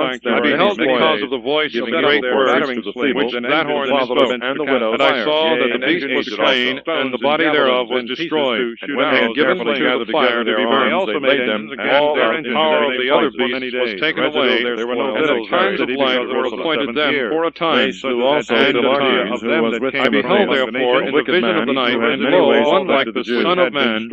S2: amongst them
S3: I
S2: are
S3: beheld
S2: many
S3: because
S2: slaves,
S3: of the voice of
S2: giving
S3: the great
S2: their
S3: words
S2: flattering
S3: to the
S2: slaves
S3: which and that horn spoke, and I saw that the beast was slain, and the body thereof was destroyed. And when they had given to the fire to be burned, they laid them, and all the power of the other beasts was taken away, and the times of light were appointed them for a time, and the time of them that came. I beheld therefore in the vision of the night, and lo, one like the Son of Man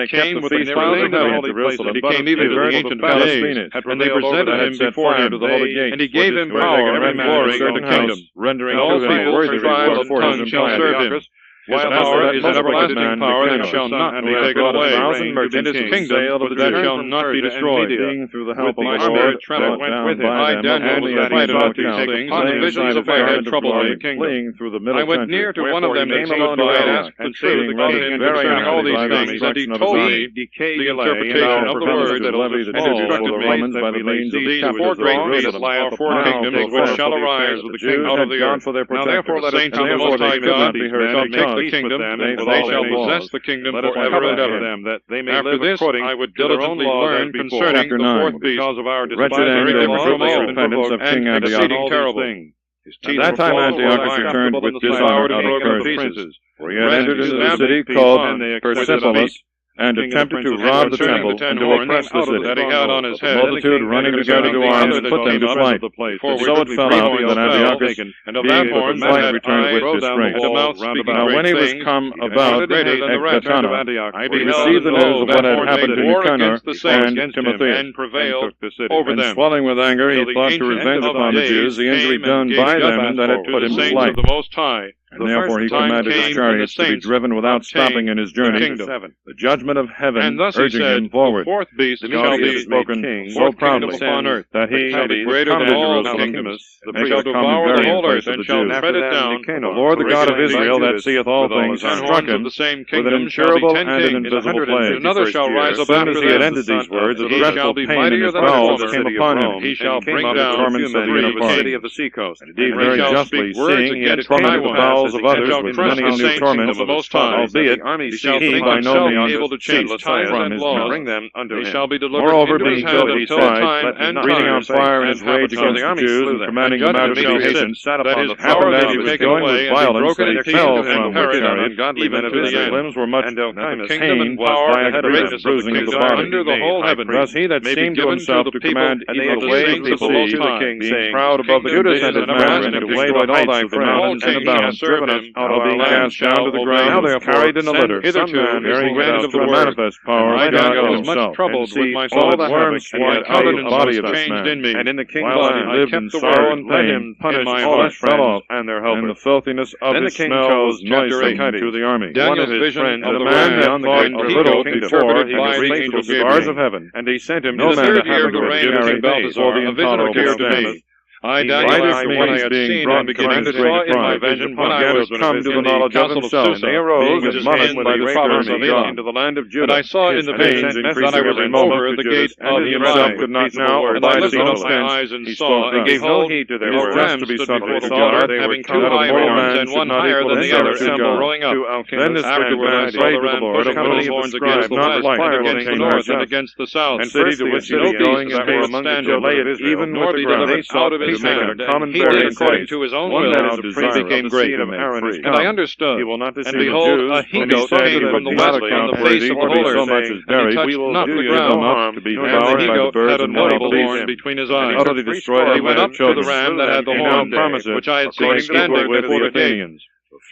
S3: came with the clouds of heaven, and he came even to the Ancient of Days, and they presented him before him to the holy gate, and he gave him power and glory and a kingdom, and all people, tribes, and tongues shall serve him. His power is an everlasting power that shall not be taken away, and his kingdom that shall not be destroyed.
S1: Through the help of
S3: My
S1: the
S3: spirit
S1: Lord,
S3: trembled with him. I, Daniel, was afraid about these things, and the visions of my head troubled the kingdom. I went near to one of them that stood by and asked the truth about him concerning all these things, and he told me the interpretation of the word that was instructed me. These four great beasts are four kingdoms which shall arise with the king out of the earth. Now therefore the saints of the Most High God shall take the kingdom, for they shall possess the kingdom forever and ever. After this, I would diligently learn concerning the fourth beast, because of our despising and exceeding terrible.
S1: At that time Antiochus returned with dishonor out of Persia, for he had entered into the city called Persepolis, and attempted to rob the temple and to oppress the city.
S3: That he had on his head,
S1: the multitude running together to arms put them to flight. So it fell out that Antiochus, being put to flight, returned with disgrace. Now when he was come about Ecbatana, he received the news of what had happened to Nicanor and Timotheus, and swelling with anger, he thought to revenge upon the Jews the injury done by them that had put him to flight. And therefore he commanded his chariots to be driven without stopping in his journey, the judgment of heaven urging him forward.
S3: The fourth beast
S1: shall be spoken so proudly that he shall be greater than all kingdoms, and shall devour the whole earth, and shall tread it down. The Lord, the God of Israel, that seeth all things, struck him with an incurable and an invisible plague.
S3: Another shall rise up
S1: as he had ended these words, a dreadful pain in his bowels came upon him.
S3: He shall bring down
S1: the torments of the city of the seacoast. Indeed, very justly, seeing he had tormented the bowels of others with many new torments, albeit he by no means ceased from his mouth. Moreover, being filled with pride, breathing out fire in his rage against the Jews, and commanding the matter to be hastened, happened as he was going with violence, that he fell from the chariot, even as his limbs were much pained by a great bruising of the body. Thus he that seemed to himself to command even the ways of the sea, being proud above the Judas and his man, and to destroy all thy friends and about driven us out of being cast down to the ground, now therefore carried in a litter, some man bearing witness to a manifest power of God himself, and see all the worms swine out of the body of this man, and in the king's body lived in sorrow and pain, punished all his friends and their helpers. And the filthiness of his smell was noisome to the army. One of his friends, a man that thought a little before he was placed with the stars of heaven, and he sent him no man to have him carry for the intolerable stand.
S3: I, Daniel, when I had seen and beginning saw in my vision when I was
S1: come to the knowledge of himself, they arose and marched by the province of Elam into the land of Judah.
S3: And I saw in the vision that I was over the gate of Eli,
S1: could not now
S3: and I lifted up my eyes and saw, and gave no heed to their words, stood before the water, having two high horns, and one higher than the other, and rowing up.
S1: Then this
S3: afterward I saw the ram pushing both horns against the west, and against the north, and against the south.
S1: And cities to which no beasts that were among the children of Israel,
S3: nor be delivered out of his hand. He did according to his own will, and became great. And I understood, and behold, a he-goat came from the west on the face of the whole earth, and he touched not the ground, and the he-goat had a notable horn between his eyes. He went up to the ram that had the horn, which I had seen standing before the king.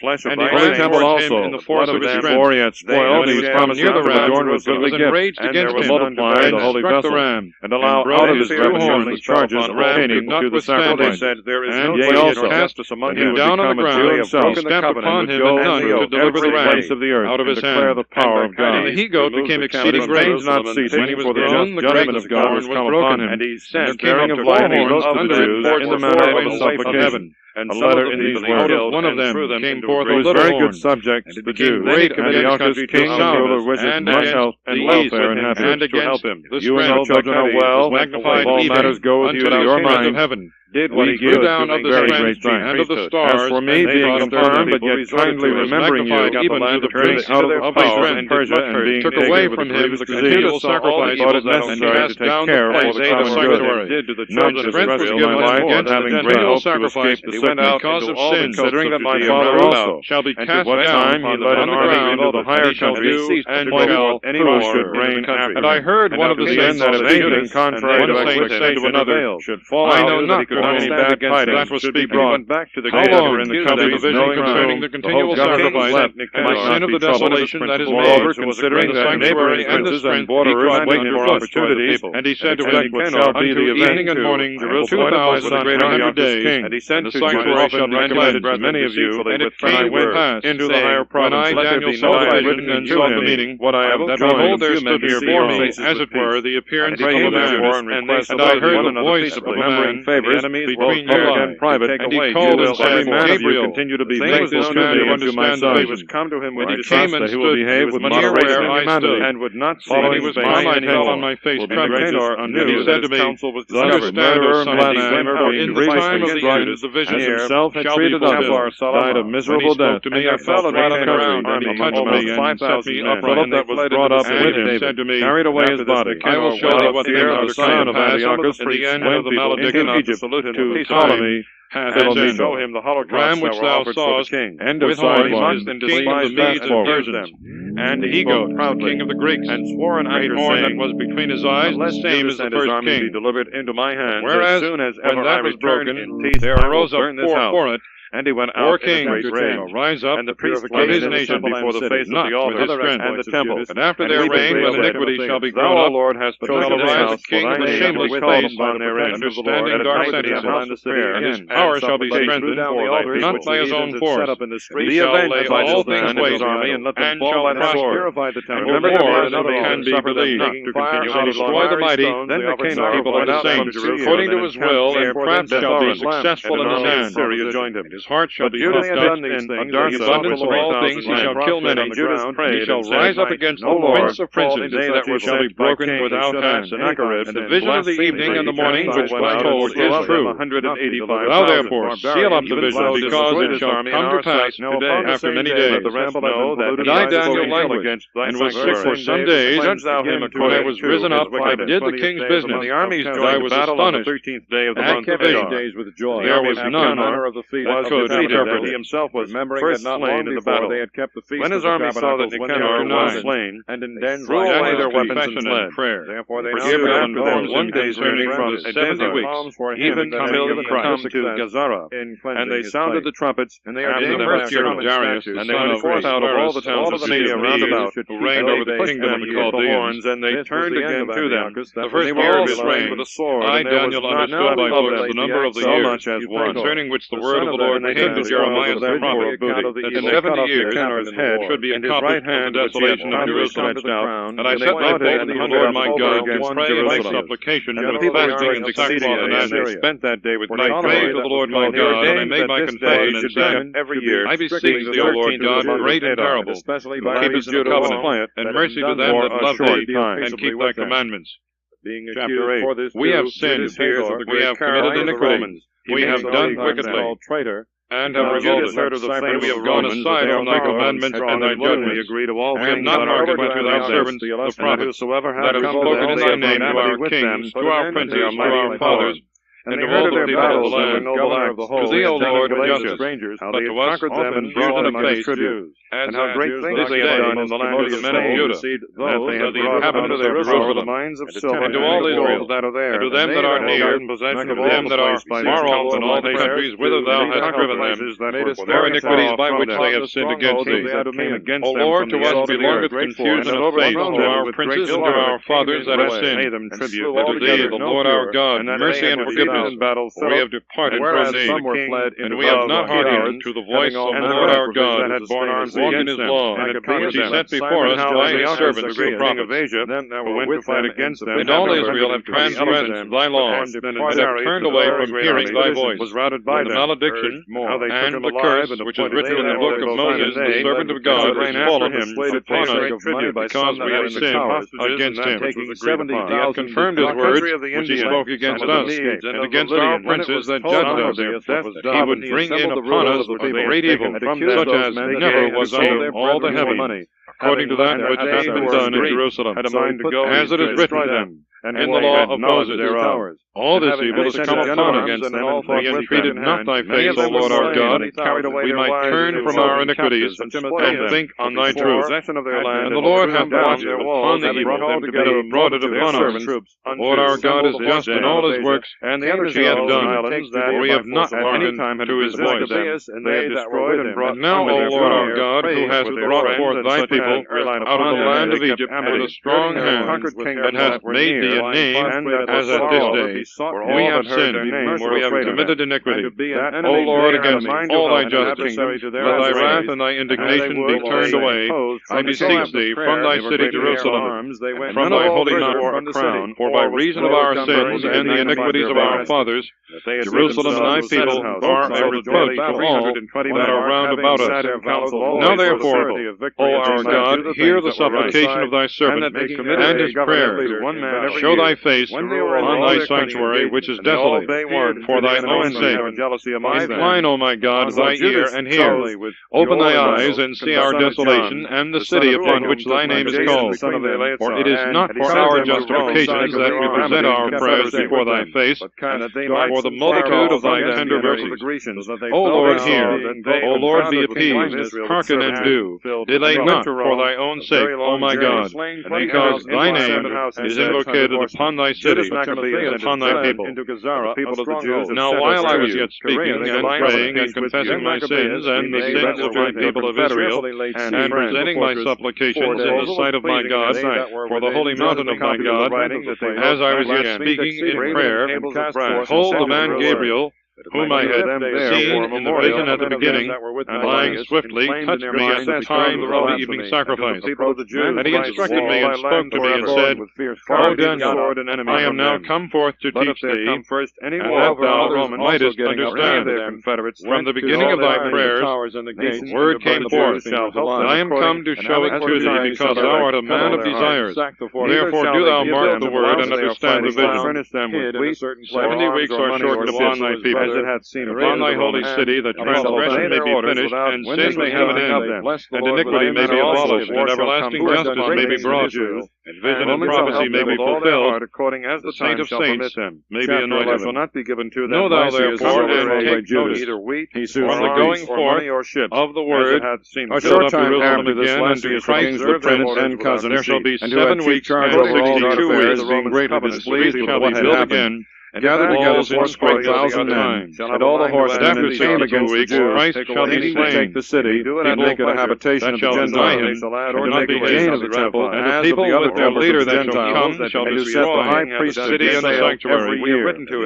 S3: And he ran
S1: temple
S3: towards him
S1: also,
S3: in the force of his strength.
S1: Before he had spoiled,
S3: He was promised near the ram, was enraged against him,
S1: multiply the holy
S3: struck the
S1: vessel,
S3: ram,
S1: and allow out of his revenue the charges pertaining to the sacrifice.
S3: And he also cast us among him down on the ground, and stamped upon him, and none could deliver the ram out of his hand.
S1: The power of God.
S3: And the he-goat became exceeding great, when he was grown, the greatness of God was broken him.
S1: And he sent,
S3: carrying of light horns under him,
S1: in the manner of a supplication.
S3: And a letter in these words, one of them came forth a little
S1: very
S3: horn,
S1: good subject to the Jews,
S3: great
S1: and Antiochus, king and ruler, wishes much health and welfare and happiness to help him. You and your children are well,
S3: magnified
S1: all
S3: even
S1: matters go with you to your mind.
S3: Of heaven.
S1: did what he
S3: flew
S1: could
S3: down
S1: to
S3: of the
S1: very
S3: sun
S1: great things.
S3: and of the stars,
S1: As for me,
S3: and
S1: being infirm, but yet kindly remembering you,
S3: even to the prince
S1: out of
S3: of
S1: power
S3: Persia
S1: in Persia, and being
S3: took away from him the continual sacrifices,
S1: thought it
S3: and
S1: necessary to
S3: cast
S1: take
S3: down
S1: care
S3: the
S1: for the
S3: place of the
S1: common good,
S3: sanctuary.
S1: did to the
S3: Not
S1: children of
S3: strength was
S1: Israel
S3: given
S1: my
S3: him
S1: life,
S3: against
S1: having
S3: the
S1: great
S3: continual
S1: hope to
S3: sacrifice
S1: escape
S3: to
S1: the
S3: send out
S1: because
S3: into
S1: of
S3: all the
S1: sin,
S3: coasts
S1: considering
S3: of
S1: that my
S3: Judea
S1: father
S3: round
S1: also
S3: about shall be
S1: and
S3: cast
S1: to what
S3: down
S1: time he
S3: on
S1: led an
S3: the
S1: army
S3: ground,
S1: into the higher
S3: and shall
S1: countries,
S3: view and
S1: to point
S3: shall
S1: forth any who should
S3: prosper.
S1: reign after
S3: And
S1: him.
S3: I heard one of the saints
S1: that if
S3: speaking,
S1: anything contrary
S3: and
S1: to
S3: one saint say to another,
S1: should fall
S3: I
S1: out,
S3: know
S1: that
S3: not
S1: he could
S3: what
S1: not
S3: any
S1: stand
S3: bad
S1: against him,
S3: tidings should be
S1: he
S3: brought.
S1: went back to the
S3: How
S1: governor
S3: long
S1: in the
S3: shall the
S1: countries,
S3: vision
S1: knowing
S3: concerning
S1: whom
S3: the continual
S1: whole government
S3: sacrifice
S1: was left,
S3: and the sin of the desolation that is
S1: moreover,
S3: made,
S1: considering
S3: the
S1: that
S3: sanctuary
S1: neighboring
S3: and the
S1: princes and
S3: strength
S1: borderers
S3: he trod
S1: waiting for
S3: underfoot.
S1: opportunities,
S3: And he said to
S1: expect
S3: him,
S1: what shall be
S3: unto
S1: the event
S3: evening and
S1: to
S3: morning,
S1: Jerusalem,
S3: 2,300 days,
S1: and he sent
S3: and the
S1: to
S3: sanctuary shall be
S1: recommended
S3: cleansed.
S1: to many of you,
S3: And it
S1: when I
S3: came to
S1: went
S3: pass,
S1: into the
S3: saying,
S1: higher
S3: when I,
S1: province, let there
S3: Daniel,
S1: be
S3: saw
S1: no
S3: the
S1: light
S3: vision
S1: written
S3: and
S1: to
S3: saw
S1: him
S3: the meaning,
S1: what I have
S3: that
S1: told
S3: behold, there
S1: you
S3: stood
S1: men to see
S3: before
S1: your
S3: me,
S1: faces
S3: as
S1: with
S3: it were,
S1: peace.
S3: the appearance
S1: And
S3: of a man, and I heard the voice of a man
S1: favors
S3: between
S1: public
S3: you
S1: and private,
S3: and he called and said,
S1: every man of you
S3: Gabriel,
S1: continue to be
S3: make
S1: faithful
S3: this
S1: to
S3: man
S1: me
S3: to
S1: and to my
S3: understand the
S1: son.
S3: vision.
S1: Come to him with
S3: And he
S1: trust
S3: came and
S1: that he will
S3: stood
S1: behave with
S3: near
S1: moderation
S3: where
S1: and
S3: I
S1: humanity,
S3: stood.
S1: and would not
S3: And
S1: follow
S3: he
S1: his
S3: was
S1: vain
S3: by and
S1: anything.
S3: fell on my face trembling. And he said to me, understand, O son of man, for in the time of the end the vision
S1: himself had
S3: shall be
S1: treated
S3: fulfilled.
S1: died a miserable death,
S3: to me, I fell flat on the ground, and he touched me and set me upright.
S1: Philip that was brought up with him
S3: said to me,
S1: carried away his body.
S3: I will show thee what things are to come to pass in the end of the malediction
S1: into Egypt
S3: to
S1: Ptolemy
S3: hath entered.
S1: show him the
S3: Ram which thou sawest with horns, and the king of the Medes and Persians, and the he-goat, king of the Greeks,
S1: and swore an
S3: great horn that was between his eyes, the same as the first king.
S1: Delivered into my hands,
S3: whereas
S1: as soon as
S3: when that was broken, there arose up four it,
S1: and he went
S3: four
S1: out in a
S3: kings
S1: great rage.
S3: shall rise up,
S1: and the priests
S3: of his nation
S1: before the face
S3: not
S1: of the altar
S3: with his strength,
S1: and the temple.
S3: and after their reign, when iniquity shall be grown
S1: Thou,
S3: up,
S1: Lord, hast
S3: shall
S1: chosen his
S3: arise
S1: house
S3: a king
S1: for
S3: of
S1: thy
S3: a
S1: name,
S3: shameless
S1: and
S3: face,
S1: upon their
S3: understanding dark sentences, and his power shall be strengthened, not by his own force. He shall lay all things waste, and shall prosper. And
S1: remember
S3: more
S1: that
S3: than can be believed. Shall destroy the mighty,
S1: then the king
S3: people of the saints, according to his will, and craft shall be successful in his hand.
S1: Syria joined him.
S3: His heart shall be
S1: Judah
S3: puffed
S1: had
S3: up,
S1: done these things,
S3: the abundance of all things he shall kill many. He shall rise up against the prince of princes, that shall be broken without hand. And the vision of the evening and the morning which was told is true. Thou therefore seal up the vision, because it shall come to pass today after many days. And I, Daniel, languished, and was sick for some days, when I was risen up, I did the king's business, and I was astonished, and kept vision. There was none that could interpret
S1: he
S3: it.
S1: himself was
S2: first slain in the battle. They had kept the feast
S1: when his army saw that Nicanor was slain,
S2: and
S1: threw away their weapons and fled.
S3: Prayer.
S2: Therefore they
S3: Gabriel
S1: after them
S3: one day's journey from the 70 weeks,
S1: even till he come to Gazara, and they sounded the trumpets,
S2: and they
S1: after
S2: ordained
S1: the
S3: first year of Darius, the
S1: and they
S3: son
S1: went
S3: of
S1: forth out of all the towns of
S3: the
S1: Syria round about,
S3: who reigned over the kingdom of the Chaldeans.
S1: and they turned again to them.
S3: The first
S1: They were
S3: year
S1: all
S3: of his
S1: slain
S3: reign,
S1: with a sword,
S3: I,
S1: and there was
S3: Daniel,
S1: not
S3: understood by
S1: of
S3: books
S1: them
S3: the number of the
S1: so
S3: years,
S1: much as one.
S3: concerning which the word of the Lord came to Jeremiah the prophet, that in 70 years should be accomplished of the desolation of Jerusalem. And I set my faith in the Lord my God to pray and make supplication with fasting and sackcloth and ashes.
S1: Spent that day with
S3: When I prayed to the Lord my God, and I made my confession and said,
S1: every year,
S3: I beseech thee, O Lord God, great and terrible, keep his covenant, and mercy to them that love thee, and keep thy commandments. Chapter 8. We have sinned, we have committed iniquity, we have done wickedly, and have revolted, and we have gone aside from thy commandments and thy judgments. We have not hearkened unto thy servants, the prophets, that have spoken in thy name to our kings, to our princes, to our fathers, and to all the people of the land. To thee, O Lord, justice, but to us often brought in the face, as how great things they have done in the land of the men of Judah, that they have the inhabitants of Jerusalem, and to all Israel, and to them that are near, and to them that are far off in all the countries whither thou hast driven them, their iniquities by which they have sinned against thee. O Lord, to us belongeth confusion of faith, to our princes and to our fathers that have sinned, and to thee, the Lord our God, mercy and forgiveness. For we have departed from thee, and we have not hearkened to the voice of the Lord our God, walked in his law, which he set before us by his servants the prophets, who went to fight against them. And all Israel have transgressed thy laws, and have turned away from hearing thy voice. And the malediction and the curse, which is written in the book of Moses, the servant of God, is fallen upon us, because we have sinned against him. He hath confirmed his words, which he spoke against us, and against our princes that judged us, that he would bring in upon us a great evil, such as never was under all the heaven, according to that which hath been done in Jerusalem, as it is written in the law of Moses. All this evil is come upon against them, and they entreated not thy face, O Lord our God, we might turn from our iniquities, and think on thy truth. And the Lord hath watched upon the evil, and hath brought it upon us. The Lord our God is just in all his works, and the other he hath done, for we have not hearkened to his voice. And now, O Lord our God, who hast brought forth thy people out of the land of Egypt with a strong hand, and hast made thee a name as at this day, for we have sinned, for we have committed iniquity. O Lord, against all thy justice, let thy wrath and thy indignation be turned away, I beseech thee, from thy city Jerusalem, and from thy holy mount, crown, for by reason of our sins and the iniquities of our fathers, Jerusalem and thy people are a reproach to all that are round about us. Now therefore, O our God, hear the supplication of thy servant, and his prayers. Show thy face on thy sanctuary, which is desolate, for thy own sake. Incline, O my God, thy ear, and hear. Open thy eyes, and see our desolation, and the city upon which thy name is called. For it is not for our justifications that we present our prayers before thy face, but for the multitude of thy tender mercies. O Lord, hear. O Lord, be appeased. Hearken and do. Delay not for thy own sake, O my God, because thy name is invocated upon thy city, and upon thy people. Now while I was yet speaking, and praying, and confessing my sins, and the sins of my people of Israel, and presenting my supplications in the sight of my God, for the holy mountain of my God, as I was yet speaking in prayer, behold, the man Gabriel, whom I had seen in the vision at the beginning, lying swiftly, touched me at the time of the evening sacrifice. And he instructed me and spoke to me and said, O Daniel, I am now come forth to teach thee, and that thou mightest understand. From the beginning of thy prayers, word came forth, and I am come to show it to thee, because thou art a man of desires. Therefore do thou mark the word and understand the vision. 70 weeks are shortened upon thy people. As it hath seemed upon thy holy city, that transgression may be finished, and sin may have an end, and iniquity may be abolished, and everlasting justice may be brought to, and vision and prophecy may be fulfilled, according as the saint of saints may be anointed. Know thou therefore, and take notice, from the going forth of the word, a short time after this last year's kings, the prince and cousins, there shall be 7 weeks and 62 weeks, being greatly displeased with what had happened, and gather together 4,000 men, and all the horsemen, and came against the Jews, Christ shall be slain, take the city, and make it a habitation of the Gentiles, and not be gain of the temple, and the people with their leader that shall come shall destroy the high priest city and the sanctuary,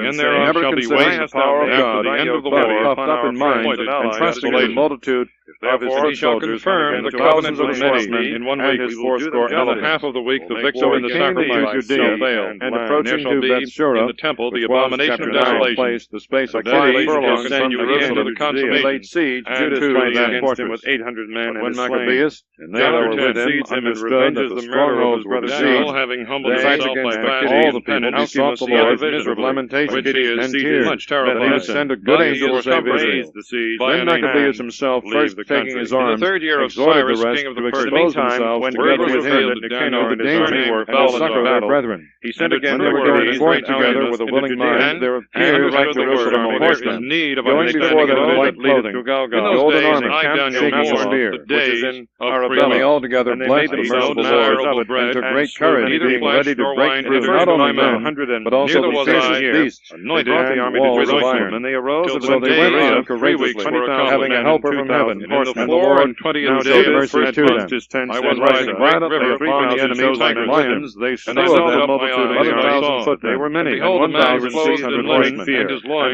S3: and thereof shall be waste the power of God, the end of the war, puffed up in mind, and trusting in the multitude of his soldiers, confirm the covenant of many in 1 week, fourscore, and the half of the week, the victim and the sacrifice shall fail, and approaching to Bethshura, in the temple, the abomination of desolation, the space of 5 furlongs from Jerusalem to consummate, laid siege, Judas tried that fortress with 800 men, and when Maccabeus, and they that were with him, understood that the strongholds were besieged, having humbled himself by fasting all the people, sought the Lord with lamentations and tears, that he would send a good angel to save Israel. Then Maccabeus himself, first taking his arms, exhorted the rest to expose themselves together with him, that the danger were and succor their brethren. He sent again, they were going forth together with a willing mind, there appeared like Jerusalem horsemen, going before them in white clothing, golden armor, shaking a spear, which is in Arabella. They altogether blessed the merciful Lord, and took great courage, being ready to break through not only men, but also the fiercest beasts, and brought the army to Jerusalem. And they arose, and so they went on courageously, having a helper from heaven, and the Lord now showed mercy to them. I was rising violently upon the enemies like lions, they slew of them multitude of 1,000 foot. They were many, and 1,600 horsemen,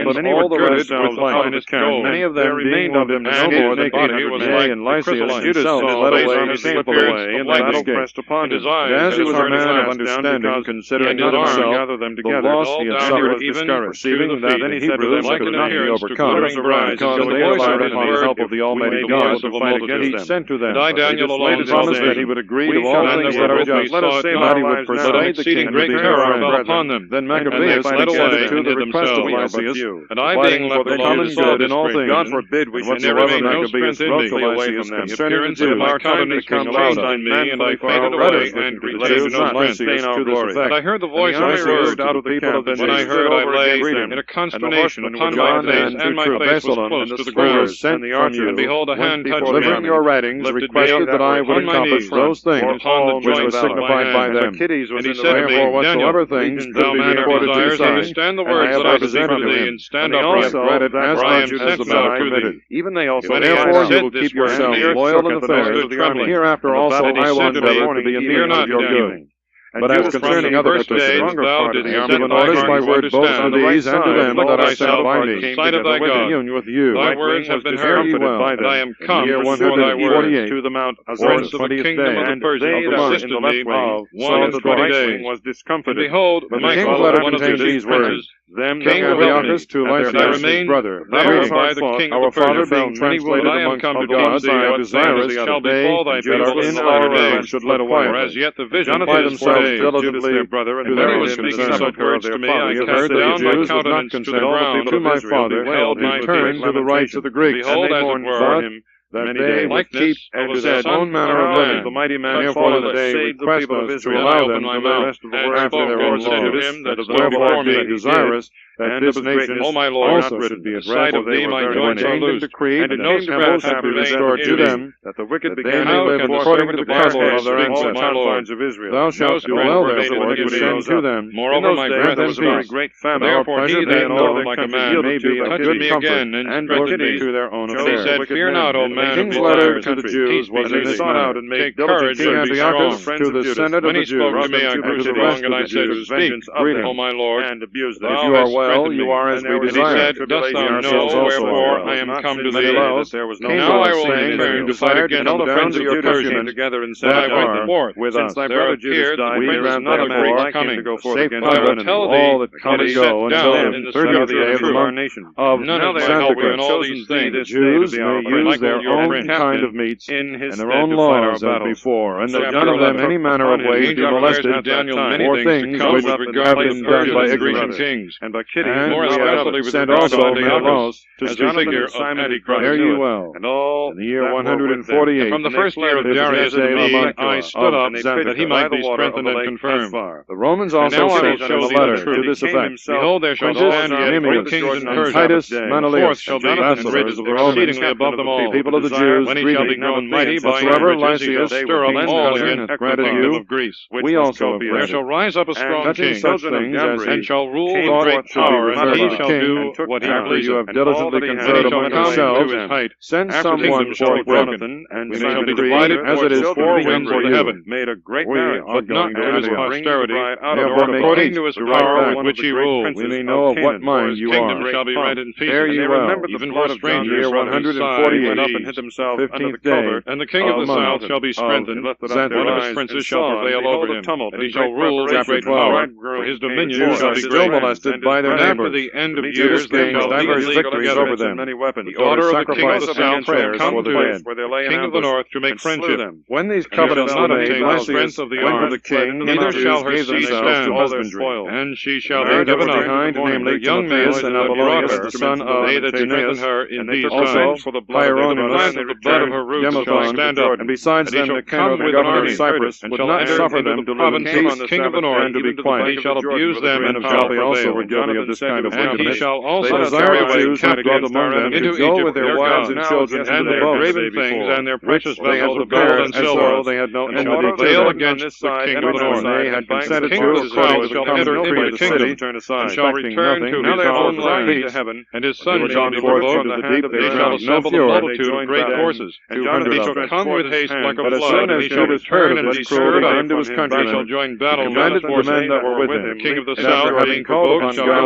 S3: but all the rest with the finest gold. Many of them remained of them no more than 800 men, and Lysias himself led away his painful away, and the battle pressed upon him. As he was a man of understanding, considering not himself the loss he had suffered, perceiving that any Hebrews could not be overcome, because they relied upon the help of the Almighty God
S2: to fight against them.
S3: sent to them.
S2: And I, Daniel, alone
S3: promised that he would agree to all things that are just.
S2: Let us save our lives now.
S3: That exceeding great terror fell upon them.
S2: Then
S3: Maccabeus
S2: fled away
S3: to
S2: and
S3: the
S2: hid
S3: request of
S2: themselves.
S3: Lysias,
S2: And I, being left alone,
S3: common good in all things.
S2: God forbid we should never make no strength in me away from them. The appearance of my countenance was changed in me, and I faded away and retained no strength to this effect. And I heard the voice of the word out of the people. When I heard, I lay in a consternation upon my face, and my face was close to the ground. And behold, a hand touched me.
S3: Delivering your writings, requested that I would accomplish those things which were signified by them.
S2: And he said to me,
S3: whatsoever things
S2: Daniel, thou man of desires, understand the words that I speak to thee, and stand upright, for I am sent now to thee.
S3: Even they also,
S2: When
S3: therefore you will
S2: this
S3: keep
S2: word,
S3: yourselves
S2: the earth
S3: loyal
S2: shook
S3: in
S2: at the
S3: affairs.
S2: noise of the trembling.
S3: Hereafter also
S2: And he
S3: I will
S2: said to me,
S3: endeavor to be a
S2: fear
S3: means
S2: not,
S3: of your
S2: Daniel.
S3: good. But as concerning
S2: the
S3: others,
S2: first day
S3: the
S2: thou didst
S3: I am
S2: set
S3: given
S2: thy
S3: orders
S2: heart
S3: by
S2: to
S3: word both to
S2: understand
S3: these and to them that are sent by
S2: in
S3: me,
S2: sight of thy God.
S3: union with you.
S2: Thy words have been heard, and I am come
S3: year
S2: before thy words
S3: 148,
S2: to the Mount
S3: Prince
S2: of the kingdom of the Persians that assisted me 120 days.
S3: was
S2: And
S3: discomfited.
S2: behold,
S3: But the
S2: Michael,
S3: king's letter
S2: one of the
S3: contained
S2: chief
S3: these words.
S2: princes,
S3: Them
S2: came
S3: that
S2: with
S3: Antiochus to
S2: me,
S3: Lysias
S2: and I
S3: his
S2: remained
S3: brother.
S2: there by the king of
S3: Our
S2: the
S3: father
S2: Persians,
S3: being translated
S2: but I am
S3: amongst
S2: come to
S3: the gods,
S2: thee,
S3: are
S2: what
S3: desirous
S2: things shall
S3: that they
S2: befall thy
S3: that are
S2: people in
S3: in
S2: the
S3: our
S2: latter
S3: realm
S2: days.
S3: should let away.
S2: For as yet the vision
S3: Jonathan
S2: is for
S3: themselves
S2: days.
S3: diligently
S2: Their brother, and
S3: to
S2: when he
S3: their
S2: was
S3: own
S2: speaking
S3: concern.
S2: such words to me, I
S3: We have
S2: cast
S3: heard that
S2: down
S3: the
S2: my
S3: Jews would not
S2: countenance to
S3: consent
S2: the ground,
S3: to my father,
S2: beheld my
S3: return to the rights of the Greeks,
S2: behold, as it
S3: but
S2: were,
S3: that
S2: many
S3: they
S2: days.
S3: would keep
S2: and
S3: to their own manner of living.
S2: The mighty man
S3: Therefore that they request us to allow them to the rest of the world after their own laws. Wherefore being desirous that this nation also should be addressed,
S2: of thee my joints are loose.
S3: decreed,
S2: And it
S3: that
S2: knows
S3: temples should be restored to them,
S2: that the wicked
S3: that
S2: began
S3: they may live according to the custom of their
S2: ancestors.
S3: ancestors. Thou shalt do well therefore to send to them.
S2: Moreover, my breath was very great famine. Therefore he that knoweth my command
S3: may be a
S2: touched
S3: good
S2: me
S3: comfort
S2: again and strengthened me
S3: to their own
S2: And he
S3: affairs.
S2: said, fear not, O man of
S3: King's letter
S2: desires.
S3: to the Jews was in this
S2: sought out
S3: manner.
S2: and made
S3: Take
S2: diligent
S3: King
S2: to be strong.
S3: Antiochus to the Senate of
S2: When
S3: the
S2: he
S3: Jews,
S2: spoke to me, I grew strong, and I said, speak, O my Lord,
S3: and abuse
S2: them.
S3: If you are well, you are as we desire.
S2: And he said, dost thou know wherefore I am come to thee? Now I will return to fight against all the friends of your Persians
S3: together and
S2: when I went forth.
S3: Since thy brother Judas died,
S2: we
S3: there is
S2: not a man
S3: coming
S2: to go
S3: forth against
S2: I will tell thee
S3: all that come and go until the 30th day of the month of
S2: none of them help you in all these things.
S3: The Jews may use their own kind of meats and their own laws as before, and that none of them any manner of way be molested or things which have been done by ignorant
S2: kings.
S3: And by Kitty,
S2: more especially with
S3: sent
S2: regard to
S3: also
S2: Antiochus,
S3: laws to
S2: as
S3: speak
S2: the figure of
S3: Simon
S2: Antichrist.
S3: Fare ye well.
S2: And all
S3: in the year 148,
S2: from the first year of Darius the Mede, I stood up that he might be strengthened and confirmed.
S3: The Romans also sent a letter to this effect.
S2: Behold, there shall stand yet great kings in Persia.
S3: Titus,
S2: The
S3: Menelaus,
S2: fourth shall be ambassadors
S3: of the Romans,
S2: exceedingly above them all.
S3: people of the Jews,
S2: when he shall be grown mighty by
S3: whatsoever
S2: riches, he shall
S3: Lysias,
S2: stir up
S3: king's
S2: all
S3: cousin,
S2: against
S3: hath
S2: the
S3: granted
S2: kingdom
S3: you,
S2: of Greece.
S3: we also have
S2: There
S3: granted.
S2: shall rise up a strong king,
S3: such things
S2: and shall rule
S3: came
S2: with great
S3: forth to be
S2: power, and he
S3: reserved
S2: shall
S3: king,
S2: do what he
S3: after
S2: pleaseth.
S3: you have diligently
S2: And
S3: conferred
S2: he shall
S3: among
S2: come
S3: yourselves,
S2: to his height.
S3: send
S2: After
S3: someone
S2: these shall be
S3: forthwith,
S2: Jonathan, and
S3: we
S2: they shall
S3: may
S2: be
S3: decree,
S2: divided
S3: as it is
S2: for
S3: four
S2: children
S3: winds
S2: of
S3: of
S2: the
S3: you.
S2: heaven.
S3: Made a great
S2: We
S3: marriage,
S2: but not to his posterity,
S3: nor
S2: according to his power with which he rules.
S3: we may know of what mind you
S2: kingdom
S3: are.
S2: shall be rent in pieces.
S3: Fare ye well.
S2: Even for strangers,
S3: year 148,
S2: went up and hid themselves under the cover, and the king of the south shall be strengthened. One of his princes shall prevail over him, and he shall rule with great power. For his dominion shall be
S3: still
S2: great.
S3: molested by their
S2: And after
S3: neighbors.
S2: the end of
S3: Judas
S2: years, they
S3: gained
S2: shall
S3: divers
S2: league
S3: victories
S2: together.
S3: over them.
S2: The daughter of the king of the south shall come to
S3: the
S2: king of the north to make friendship.
S3: When these
S2: And there
S3: covenants
S2: shall
S3: were
S2: not
S3: made,
S2: obtain the
S3: Lysias
S2: strength of the
S3: went to
S2: arm,
S3: the king,
S2: neither shall her
S3: gave
S2: seed
S3: themselves
S2: stand,
S3: to husbandry.
S2: and she shall be
S3: Married
S2: given
S3: over
S2: up
S3: behind, namely
S2: the young men
S3: Timotheus and
S2: that brought
S3: Apollonius,
S2: her,
S3: the son of
S2: they that strengthen her in these times.
S3: Also, Hieronymus,
S2: The blood of her roots shall stand up,
S3: and besides
S2: and he
S3: them,
S2: shall
S3: Nicanor,
S2: come
S3: the
S2: with an
S3: governor
S2: army,
S3: of Cyprus,
S2: and
S3: would
S2: shall
S3: not
S2: enter
S3: suffer
S2: into
S3: them
S2: the
S3: to live in
S2: province
S3: peace,
S2: of king of the north,
S3: and to be quiet.
S2: he shall abuse them
S3: Men
S2: and
S3: of
S2: shall
S3: Joppa also
S2: prevail.
S3: were guilty of this kind of
S2: And he
S3: wickedness.
S2: shall also
S3: They desired
S2: carry
S3: the
S2: away
S3: Jews who dwelt
S2: captives
S3: among them
S2: into
S3: to go
S2: Egypt
S3: with their
S2: their
S3: wives
S2: gods,
S3: and children
S2: and
S3: to the
S2: their
S3: boats,
S2: graven things and their precious
S3: they had
S2: vessels of
S3: prepared,
S2: gold and
S3: as
S2: silver,
S3: though they had no
S2: and shall
S3: enmity to
S2: prevail
S3: them.
S2: against the king of the north.
S3: They had consented
S2: king
S3: to
S2: of the south shall enter into
S3: free
S2: the
S3: the city,
S2: kingdom, and shall return to
S3: now
S2: his
S3: they
S2: own
S3: hold
S2: land,
S3: peace,
S2: and his son
S3: were
S2: shall
S3: gone
S2: be
S3: forth
S2: provoked,
S3: into the deep,
S2: they
S3: they
S2: shall
S3: found no
S2: assemble a
S3: fjord,
S2: multitude of great forces, and they shall come with haste like a
S3: but as
S2: flood,
S3: soon
S2: and
S3: as
S2: he shall
S3: Judas
S2: return
S3: heard
S2: and
S3: of
S2: be
S3: this
S2: stirred
S3: cruelty
S2: up,
S3: unto his
S2: they
S3: countrymen,
S2: shall join battle
S3: commanded
S2: with
S3: the men that were with him,
S2: the king of the
S3: and
S2: south
S3: after
S2: being
S3: having called
S2: provoked
S3: upon
S2: shall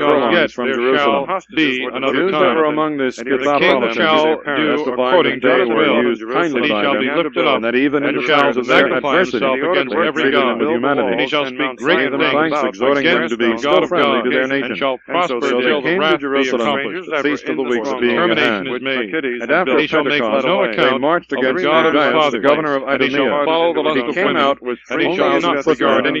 S2: furlongs from Jerusalem.
S3: Be another
S2: Jews that were among this
S3: the king shall do according to his will,
S2: kindly
S3: and he shall be lifted up,
S2: and that even in
S3: and
S2: the
S3: shall
S2: times of their
S3: magnify
S2: adversity,
S3: himself against every god,
S2: humanity,
S3: and he shall speak great
S2: thanks,
S3: things
S2: exhorting them to be
S3: against the
S2: still
S3: God of
S2: friendly
S3: God,
S2: to their nation.
S3: and shall prosper
S2: So
S3: until
S2: they
S3: the
S2: came to
S3: wrath be
S2: Jerusalem,
S3: accomplished.
S2: the feast of the weeks being at hand.
S3: Determination is made,
S2: And after
S3: he shall make
S2: Pentecost,
S3: no
S2: they
S3: account
S2: marched
S3: of
S2: against
S3: the God of his
S2: Matthias,
S3: father,
S2: the governor of
S3: and he shall
S2: Idumea.
S3: follow the lust
S2: He
S3: of
S2: came
S3: women,
S2: out with
S3: and he shall not
S2: 3,000
S3: regard any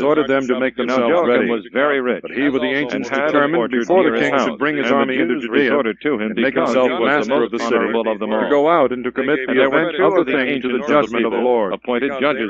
S2: exhorted them to make themselves ready.
S1: was very rich,
S2: But he with the ancients
S1: and had
S2: determined before the king should bring his army into Judea
S1: to him,
S2: and make himself master of the city,
S1: of them
S2: to
S1: all.
S2: go out and to commit the
S1: And there
S2: event
S1: went
S2: of the
S1: two of the
S2: thing to the
S1: ancients of the
S2: judgment of the
S1: people,
S2: Lord.
S1: appointed judges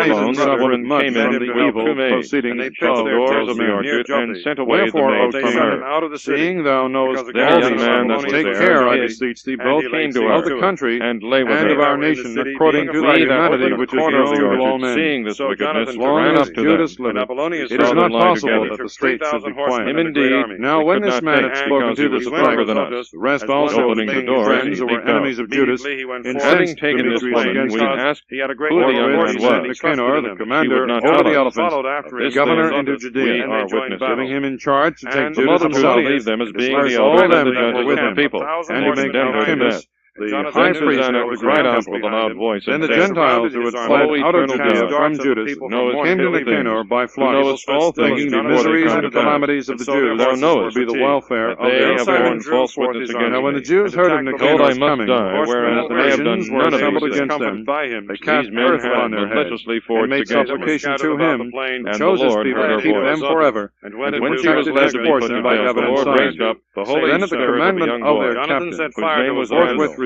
S2: alone, some women came in from the evil proceedings of the doors of the orchard, and sent away the maid from her. Seeing thou knowest all these man that was there, take care, I beseech thee, both came to us, of the country, and lay with her, and of our nation, according to thy humanity, which is known to all men. Seeing this wickedness, ran up to Judas liveth. It is not possible that the state should be quiet. Indeed, now when this man had spoken to us stronger than us, the rest also of the king's friends who were enemies of Judas, having taken this woman, we asked who the young man was. Nicanor, the commander over the elephants, the governor into Judea, our witness, giving him in charge to take Judas himself, leave them as being the elder and the judges with the people, and to make Alcimus the high priest of the great temple with a loud voice. Then the Gentiles who had fled out of Judea from Judas came to Nicanor by flocks, all thinking the miseries and calamities of the Jews would be the welfare of their born false witness against. Now when the Jews heard of Nicanor's coming, whereas the nations were assembled against them, they cast earth upon their heads, and made supplication to him, and chose his people to keep them forever, and when he was led portion by evident signs. Then at the commandment of their captain, whose name was forthwith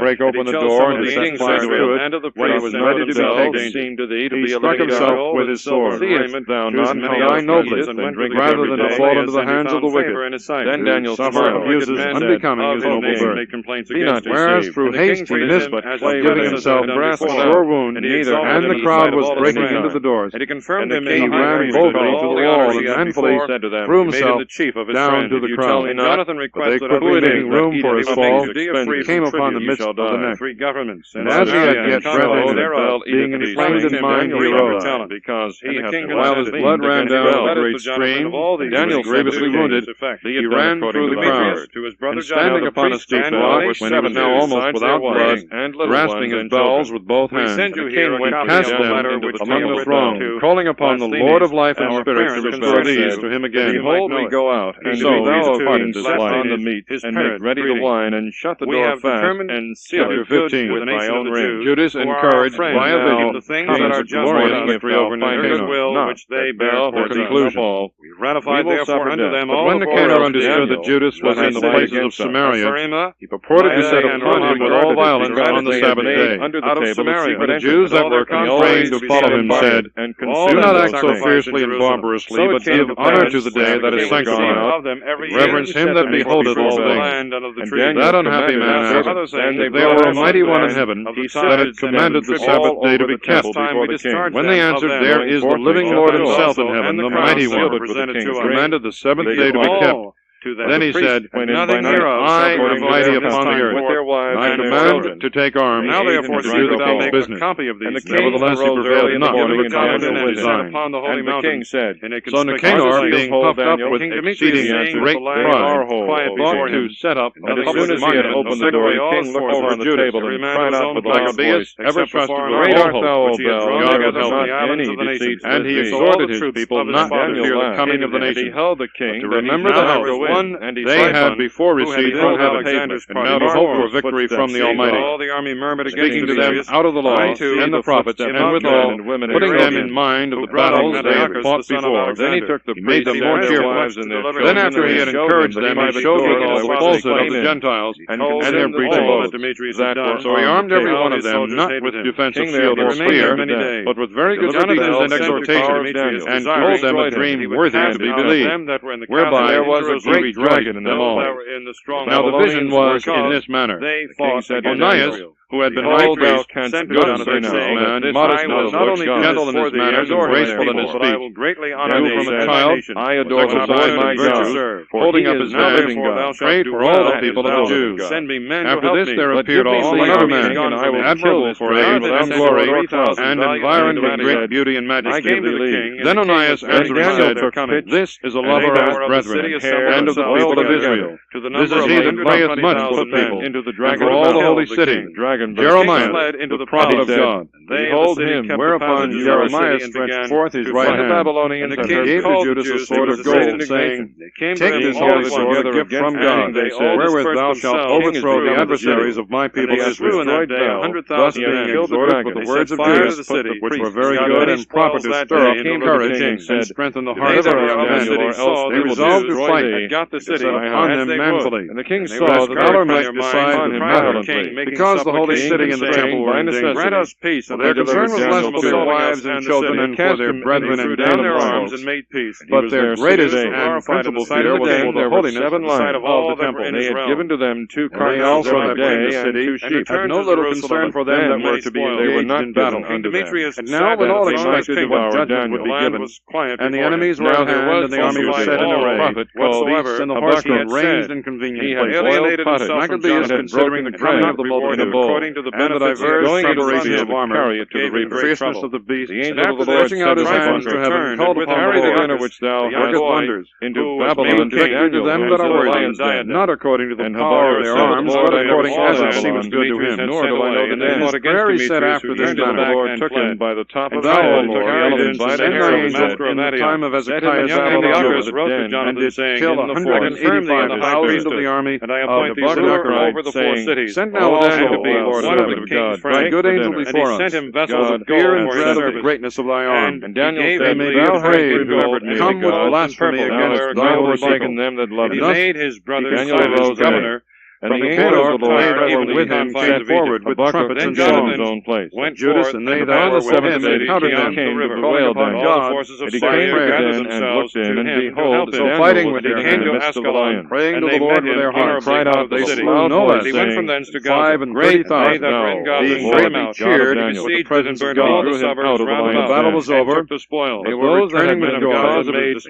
S2: break open the door and set fire to it, when he was ready to be taken, he struck himself with his sword. Seest thou not how thy noblest, rather than to fall into the hands of the wicked, then Daniel suffer abuses unbecoming his noble birth. Be not whereas through hastiness, but giving himself a sore wound, and the crowd was breaking into the doors, and he ran boldly to the wall, and manfully threw himself down to the crowd. But they quickly making room for his fall, came upon the midst of the neck. And as he had yet breath in him, being inflamed in mind, he arose. While his blood ran down a great stream, Daniel grievously wounded, he ran through the crowd, and standing upon a steep rock, when he was now almost without blood, grasping his bowels with both hands, cast them among the throng, calling upon the Lord of life and spirit to restore these to him again. Behold, we go out, and so thou apart this light, the meat, and make ready the wine, and shut the door fast, and seal it. Chapter 15. With my own ring. Judas, encouraged by a vision, the things that are just victory over goodwill which they bear for conclusion.
S1: ratified therefore unto them all
S3: when
S1: the
S3: Nicanor
S1: vows
S3: understood that Judas was in the places of Samaria, he purported to set upon him with all violence on the Sabbath day.
S1: out of Samaria.
S3: But the Jews that were constrained to follow him said, "Do not act so fiercely and barbarously, but give honor to the day that is sanctified. Reverence him that beholdeth all things." And that unhappy man asked, "If there were a mighty one in heaven that had commanded the Sabbath day to be kept before the king." When they answered, "There is the living Lord himself in heaven, the mighty one, commanded the seventh day to be kept." Then he said, "I am mighty upon the earth. I command to take arms
S1: now therefore
S3: to do the king's business." Nevertheless, he prevailed not to accomplish his design.
S1: And the king said,
S3: So Nicanor, being puffed up with exceeding great pride, thought to set up a
S1: as soon as he had opened the door, the king looked upon the table and cried out with a loud voice,
S3: "Ever trusted
S1: Great art thou, O Bel,
S3: God would help
S1: not
S3: thee."
S1: any deceit.
S3: And he exhorted his people not to fear the coming of the nation,
S1: the king,
S3: to remember the house they had before received from heaven, and now to hope for victory from the Almighty.
S1: All the army murmured
S3: Speaking to them out of the law and the prophets, and withal putting them in mind of the battles they had fought before.
S1: Then he took the
S3: made them more cheerful. Then after he had encouraged them, he showed withal the falsehood of the Gentiles and their breaching bows. So he armed every one of them, not with defensive shield or spear, but with very good speeches and exhortations, and told them a dream worthy to be believed, whereby there was a great dragon in them all. Now the vision was in this manner. Onias, who had been high priest, good unto this man, modest, not only gentle in his manners and graceful in his speech, who from a child
S1: I adore
S3: my God, holding up his hand, prayed for all the people of the Jews. After this there appeared also another man, admirable for age and glory, and environed with great beauty and majesty. Then Onias answered and said, "This is a lover of his brethren, and of the people of Israel. This is he that prayeth much for the people, and for all the holy city, Jeremiah, the prophet of God. Behold him, whereupon Jeremiah stretched forth his right hand, and gave to Judas a sword of gold, saying, Take this holy sword, a gift from God, wherewith thou shalt overthrow the adversaries of my people Israel. Thus being exhorted with the words of Judas, which were very good and proper to stir up courage and strengthen the heart of the young men, or else they resolved to fight, and set upon them manfully. And the king saw that valor might decide him violently, because the holy city and the temple were in danger.
S1: Grant us peace, and
S3: their concern was less for their wives and children and for their brethren and down their arms,
S1: and made peace.
S3: But their greatest and principal fear was for the holiness of the temple.
S1: They had given to them 2
S3: carnets
S1: also
S3: every day and 2 sheep, had no little concern for them that were to be engaged in battle unto them. And now when all expected what judgment would be given, and the enemies were at hand, and the army was set in array, whatsoever and the horsemen were ranged in convenient places, Maccabeus, considering the coming of the Lord in a bull, and the diverse preparations of armor, the fierceness of the beast, and after stretching out his hands to heaven, called upon the Lord, which thou workest wonders, into Babylon, to give to them that are worthy, not according to the power of their arms, but according as it seems good to him. Nor do I know the name. And prayer he said after this manner, the Lord took him by the top of the head, and send thy angel in the time of Hezekiah's battle of the den, and did kill 185,000 of the army of the saying, Send now also, Lord of God, thy good angel before us, God, fear and dread of the greatness of thy arm. And Daniel said, Thou brave, come with blasphemy against thy forsaken them that love us.
S1: He made his brother
S3: Daniel
S1: governor.
S3: And the angels of the Lord that were with him came forward with trumpets and songs in his own place.
S1: Went
S3: Judas and they that were with him encountered them, came to bewail them. God, and he came in and looked in, and behold, so fighting with their hand in the midst of the lion, praying to the Lord with their heart, cried out, they slew Noah, saying, 530,000 now, being greatly cheered with the presence of God, drew him out of the lion. The battle was over. They were returning with joy,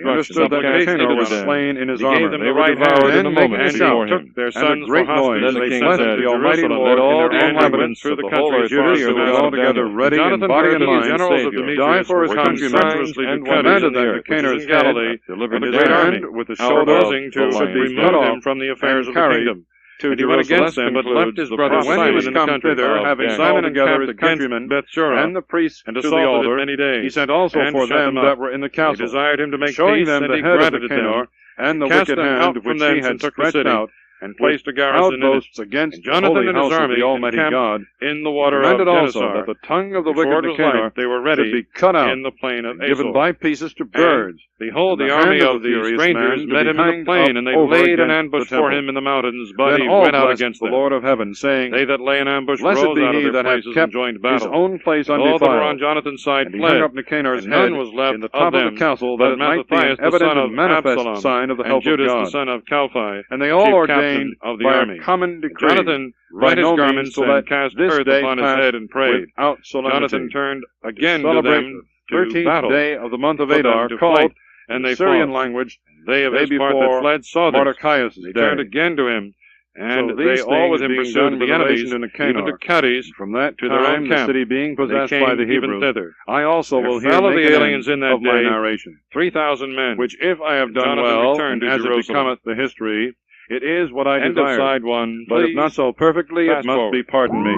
S3: understood that Nicanor was slain in his armor. They were devoured in a moment before him. Their sons great noise. Then the king said, the Almighty Lord, all the inhabitants through the country of Judah are altogether ready in body and mind to die for his countrymen, and commanded that Nicanor's Galilee delivered his hand with the shoulder to remove him from the affairs of the kingdom. And he went against them, but left his brother Simon. When he was come thither, having Simon together his countrymen, and the priests to the altar, he sent also for them that were in the castle,
S1: he desired him to make
S3: showing
S1: peace,
S3: them the head of Nicanor, and the wicked hand which he had stretched out, and placed a garrison in it.
S2: Against
S3: and Jonathan and his army
S2: the Almighty God,
S3: in the water of
S2: commanded also
S3: Genesar.
S2: that the tongue of the
S3: Before
S2: wicked
S3: it was
S2: Nicanor
S3: light, they were ready
S2: should be cut out
S3: in the plain of
S2: and given
S3: Azor.
S2: by pieces to birds.
S3: And behold,
S2: And
S3: the
S2: the
S3: army
S2: hand of
S3: of
S2: the
S3: the
S2: furious
S3: strangers
S2: man to
S3: met
S2: be
S3: him in the
S2: hanged
S3: plain,
S2: up
S3: and they
S2: over
S3: laid an
S2: against
S3: ambush
S2: the
S3: for
S2: temple.
S3: him in the mountains, but
S2: Then
S3: he
S2: all
S3: went out
S2: blessed
S3: against
S2: the
S3: them.
S2: Lord of heaven, saying,
S3: They that lay in ambush
S2: Blessed
S3: rose
S2: be
S3: out of
S2: he
S3: their
S2: that hath
S3: places
S2: kept
S3: and joined
S2: his
S3: battle.
S2: own place
S3: And all that were
S2: undefiled.
S3: on Jonathan's side
S2: And he hung
S3: fled,
S2: up Nicanor's
S3: and
S2: head
S3: none was left
S2: in the
S3: of
S2: top of
S3: them,
S2: the castle,
S3: but
S2: that it might be an
S3: Matthias, the
S2: evident
S3: son of
S2: and manifest
S3: Absalom,
S2: sign of the
S3: and
S2: help of
S3: Judas,
S2: God.
S3: the son of Calphi,
S2: And they all
S3: chief
S2: ordained
S3: captain of the
S2: by
S3: army.
S2: a common
S3: And
S2: decree,
S3: Jonathan
S2: by
S3: rent his
S2: no
S3: garments
S2: means to
S3: and
S2: let
S3: cast
S2: this
S3: earth
S2: day
S3: upon his
S2: pass
S3: head and prayed.
S2: without solemnity.
S3: Jonathan turned again to
S2: Celebrate
S3: them
S2: the
S3: to
S2: 13th
S3: battle,
S2: day of the month of
S3: for them
S2: Adar,
S3: to
S2: called
S3: fight, and
S2: in
S3: they
S2: the Syrian
S3: fought.
S2: language,
S3: They of
S2: the
S3: his
S2: day
S3: part that
S2: before
S3: fled saw this.
S2: Mordecai's
S3: They
S2: day.
S3: turned again to him, and
S2: So
S3: they
S2: these
S3: all with
S2: things
S3: him
S2: being
S3: pursued
S2: done
S3: the
S2: with
S3: enemies,
S2: relation to
S3: even to
S2: Nicanor,
S3: Cadiz,
S2: from that
S3: to their own
S2: time the
S3: camp.
S2: city being
S3: And they
S2: possessed
S3: came
S2: by the
S3: even
S2: Hebrews,
S3: thither.
S2: I also
S3: There
S2: will here
S3: fell of
S2: make
S3: the
S2: an
S3: aliens
S2: end
S3: in that
S2: of my
S3: day
S2: narration.
S3: 3,000 men.
S2: Which if I have done
S3: Jonathan
S2: well,
S3: returned
S2: and
S3: to
S2: as it
S3: Jerusalem.
S2: becometh the history, it is what I
S3: End
S2: desired.
S3: of side 1.
S2: But if not so perfectly, it
S3: fast
S2: must
S3: forward.
S2: be pardoned me.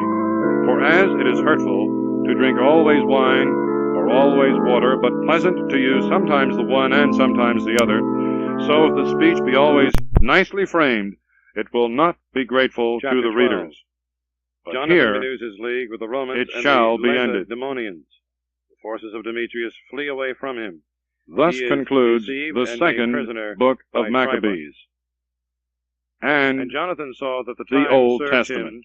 S2: For as it is hurtful to drink always wine, or always water, but pleasant to use sometimes the one and sometimes the other, so if the speech be always nicely framed, it will not be grateful
S3: Chapter
S2: to the
S3: 12.
S2: readers. But
S3: Jonathan
S2: here
S3: renews his league with the Romans
S2: it
S3: and
S2: shall
S3: the
S2: be ended.
S3: Lacedaemonians. The forces of Demetrius flee away from him.
S2: Thus
S3: He is
S2: concludes
S3: deceived
S2: the
S3: and made
S2: second
S3: prisoner
S2: book of
S3: by
S2: Maccabees.
S3: And Jonathan saw that the
S2: the
S3: time
S2: Old
S3: served
S2: Testament.
S3: him,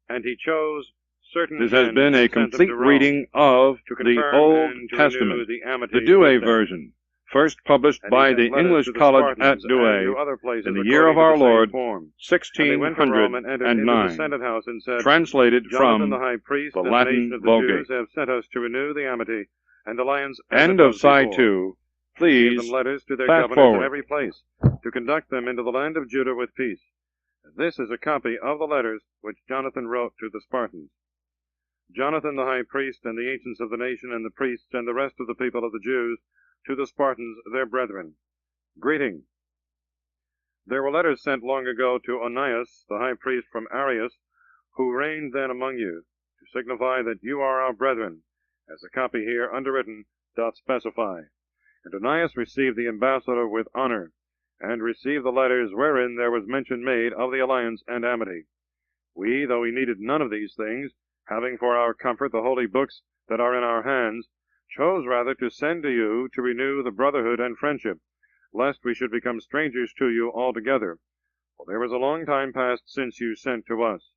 S3: and he chose certain
S2: This has
S3: men
S2: been
S3: and
S2: a
S3: sent them
S2: complete
S3: to Rome
S2: reading of
S3: to
S2: the
S3: confirm
S2: Old
S3: and to
S2: Testament,
S3: renew the amity
S2: the Douay
S3: with them.
S2: version, first published
S3: And he
S2: by
S3: sent
S2: the
S3: letters
S2: English
S3: to the
S2: College
S3: Spartans
S2: at
S3: and
S2: Douay
S3: to other places
S2: in the year of
S3: according to
S2: our
S3: the same
S2: Lord,
S3: form. And they went to Rome and entered into the
S2: 1609,
S3: Senate house and said,
S2: translated
S3: Jonathan
S2: from
S3: the high priest
S2: the
S3: and
S2: Latin
S3: the nation of the
S2: Vulgate.
S3: Jews have sent us to renew the amity and alliance as
S2: End
S3: it
S2: of
S3: was
S2: side
S3: before.
S2: 2.
S3: He gave
S2: Please
S3: them letters to their
S2: fast
S3: governors
S2: forward.
S3: in every place to conduct them into the land of Judah with peace. And this is a copy of the letters which Jonathan wrote to the Spartans. Jonathan the high priest and the ancients of the nation and the priests and the rest of the people of the Jews to the Spartans their brethren. Greeting. There were letters sent long ago to Onias the high priest from Arius, who reigned then among you, to signify that you are our brethren, as the copy here underwritten doth specify. And Onias received the ambassador with honor, and received the letters wherein there was mention made of the alliance and amity. We, though we needed none of these things, having for our comfort the holy books that are in our hands, chose rather to send to you to renew the brotherhood and friendship, lest we should become strangers to you altogether. For there was a long time past since you sent to us.